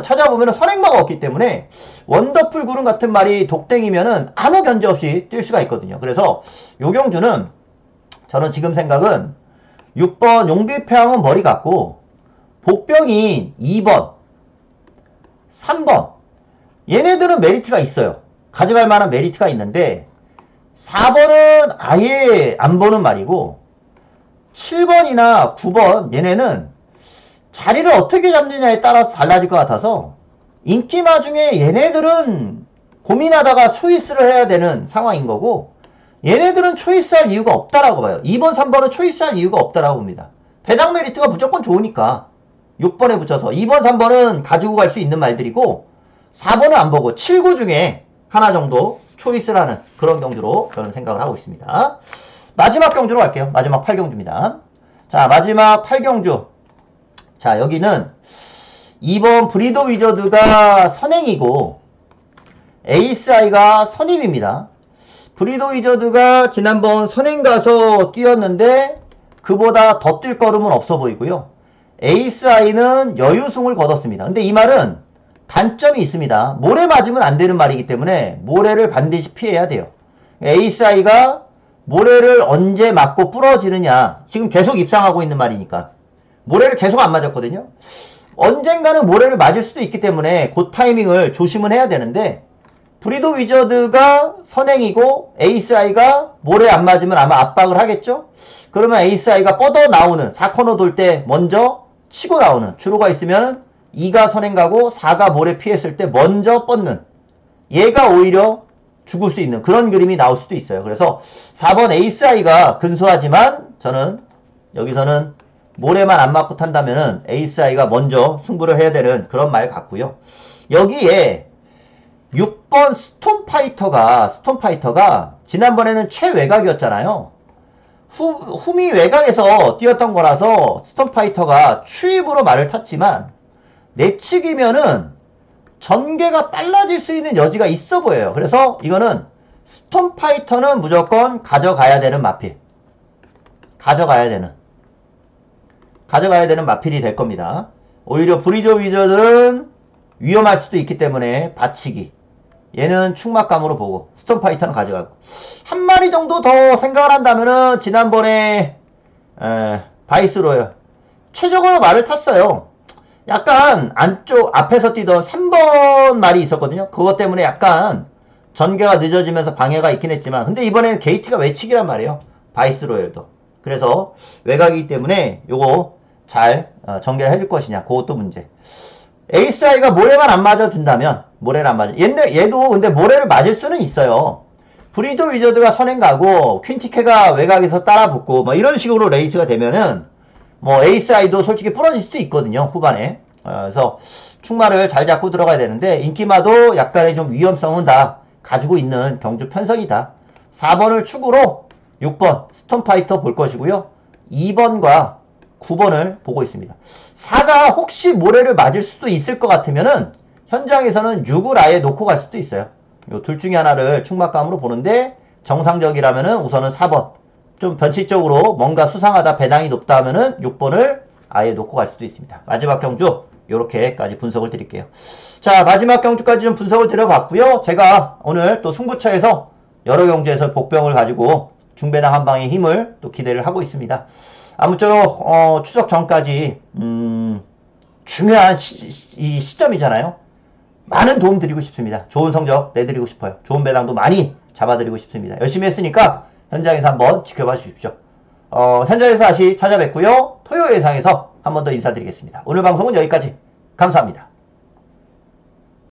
찾아보면은 선행마가 없기 때문에 원더풀 그룹 같은 말이 독땡이면은 아무 견제 없이 뛸 수가 있거든요. 그래서 요 경주는 저는 지금 생각은 6번 용비패왕은 머리 같고 복병인 2번, 3번 얘네들은 메리트가 있어요. 가져갈 만한 메리트가 있는데 4번은 아예 안 보는 말이고 7번이나 9번 얘네는 자리를 어떻게 잡느냐에 따라서 달라질 것 같아서 인기마 중에 얘네들은 고민하다가 초이스를 해야 되는 상황인 거고, 얘네들은 초이스할 이유가 없다라고 봐요. 2번, 3번은 초이스할 이유가 없다라고 봅니다. 배당 메리트가 무조건 좋으니까 6번에 붙여서 2번, 3번은 가지고 갈 수 있는 말들이고 4번은 안 보고 7, 9 중에 하나 정도 초이스를 하는 그런 경주로 저는 생각을 하고 있습니다. 마지막 경주로 갈게요. 마지막 8경주입니다. 자, 마지막 8경주. 자, 여기는 2번 브리더 위저드가 선행이고 에이스아이가 선입입니다. 브리더 위저드가 지난번 선행 가서 뛰었는데 그보다 더 뛸 걸음은 없어 보이고요. 에이스아이는 여유승을 거뒀습니다. 근데 이 말은 단점이 있습니다. 모래 맞으면 안 되는 말이기 때문에 모래를 반드시 피해야 돼요. 에이스아이가 모래를 언제 맞고 부러지느냐, 지금 계속 입상하고 있는 말이니까 모래를 계속 안 맞았거든요. 언젠가는 모래를 맞을 수도 있기 때문에 그 타이밍을 조심은 해야 되는데, 브리더 위저드가 선행이고 에이스아이가 모래 안 맞으면 아마 압박을 하겠죠. 그러면 에이스아이가 뻗어 나오는 4코너 돌 때 먼저 치고 나오는 주로가 있으면 2가 선행 가고 4가 모래 피했을 때 먼저 뻗는, 얘가 오히려 죽을 수 있는 그런 그림이 나올 수도 있어요. 그래서 4번 에이스아이가 근소하지만 저는 여기서는 모래만 안 맞고 탄다면은 에이스아이가 먼저 승부를 해야 되는 그런 말 같고요. 여기에 6번 스톰파이터가 지난번에는 최외곽이었잖아요. 후미 외곽에서 뛰었던 거라서 스톰파이터가 추입으로 말을 탔지만 내치기면은 전개가 빨라질 수 있는 여지가 있어 보여요. 그래서 이거는 스톰파이터는 무조건 가져가야 되는 마필. 가져가야 되는 마필이 될 겁니다. 오히려 브리더 위저들은 위험할 수도 있기 때문에 받치기. 얘는 충막감으로 보고 스톰파이터는 가져가고, 한 마리 정도 더 생각을 한다면은 지난번에 바이스로요. 최적으로 말을 탔어요. 약간 안쪽 앞에서 뛰던 3번 말이 있었거든요. 그것 때문에 약간 전개가 늦어지면서 방해가 있긴 했지만, 근데 이번에는 게이트가 외치기란 말이에요. 바이스로열도. 그래서 외곽이기 때문에 요거 잘 전개를 해줄 것이냐, 그것도 문제. 에이스아이가 모래만 안 맞아준다면, 모래를 안 맞아. 얘도 근데 모래를 맞을 수는 있어요. 브리더 위저드가 선행 가고 퀸티케가 외곽에서 따라붙고 뭐 이런 식으로 레이스가 되면은 뭐 에이스아이도 솔직히 부러질 수도 있거든요, 후반에. 그래서 충마를 잘 잡고 들어가야 되는데 인기마도 약간의 좀 위험성은 다 가지고 있는 경주 편성이다. 4번을 축으로 6번 스톰파이터 볼 것이고요. 2번과 9번을 보고 있습니다. 4가 혹시 모래를 맞을 수도 있을 것 같으면은 현장에서는 6을 아예 놓고 갈 수도 있어요. 요 둘 중에 하나를 충막감으로 보는데 정상적이라면은 우선은 4번. 좀 변칙적으로 뭔가 수상하다 배당이 높다 하면은 6번을 아예 놓고 갈 수도 있습니다. 마지막 경주 요렇게까지 분석을 드릴게요. 자, 마지막 경주까지 좀 분석을 드려봤고요. 제가 오늘 또 승부처에서 여러 경주에서 복병을 가지고 중배당 한 방의 힘을 또 기대를 하고 있습니다. 아무쪼록 추석 전까지 중요한 이 시점이잖아요. 많은 도움 드리고 싶습니다. 좋은 성적 내드리고 싶어요. 좋은 배당도 많이 잡아드리고 싶습니다. 열심히 했으니까 현장에서 한번 지켜봐 주십시오. 현장에서 다시 찾아뵙고요. 토요 예상에서 한 번 더 인사드리겠습니다. 오늘 방송은 여기까지. 감사합니다.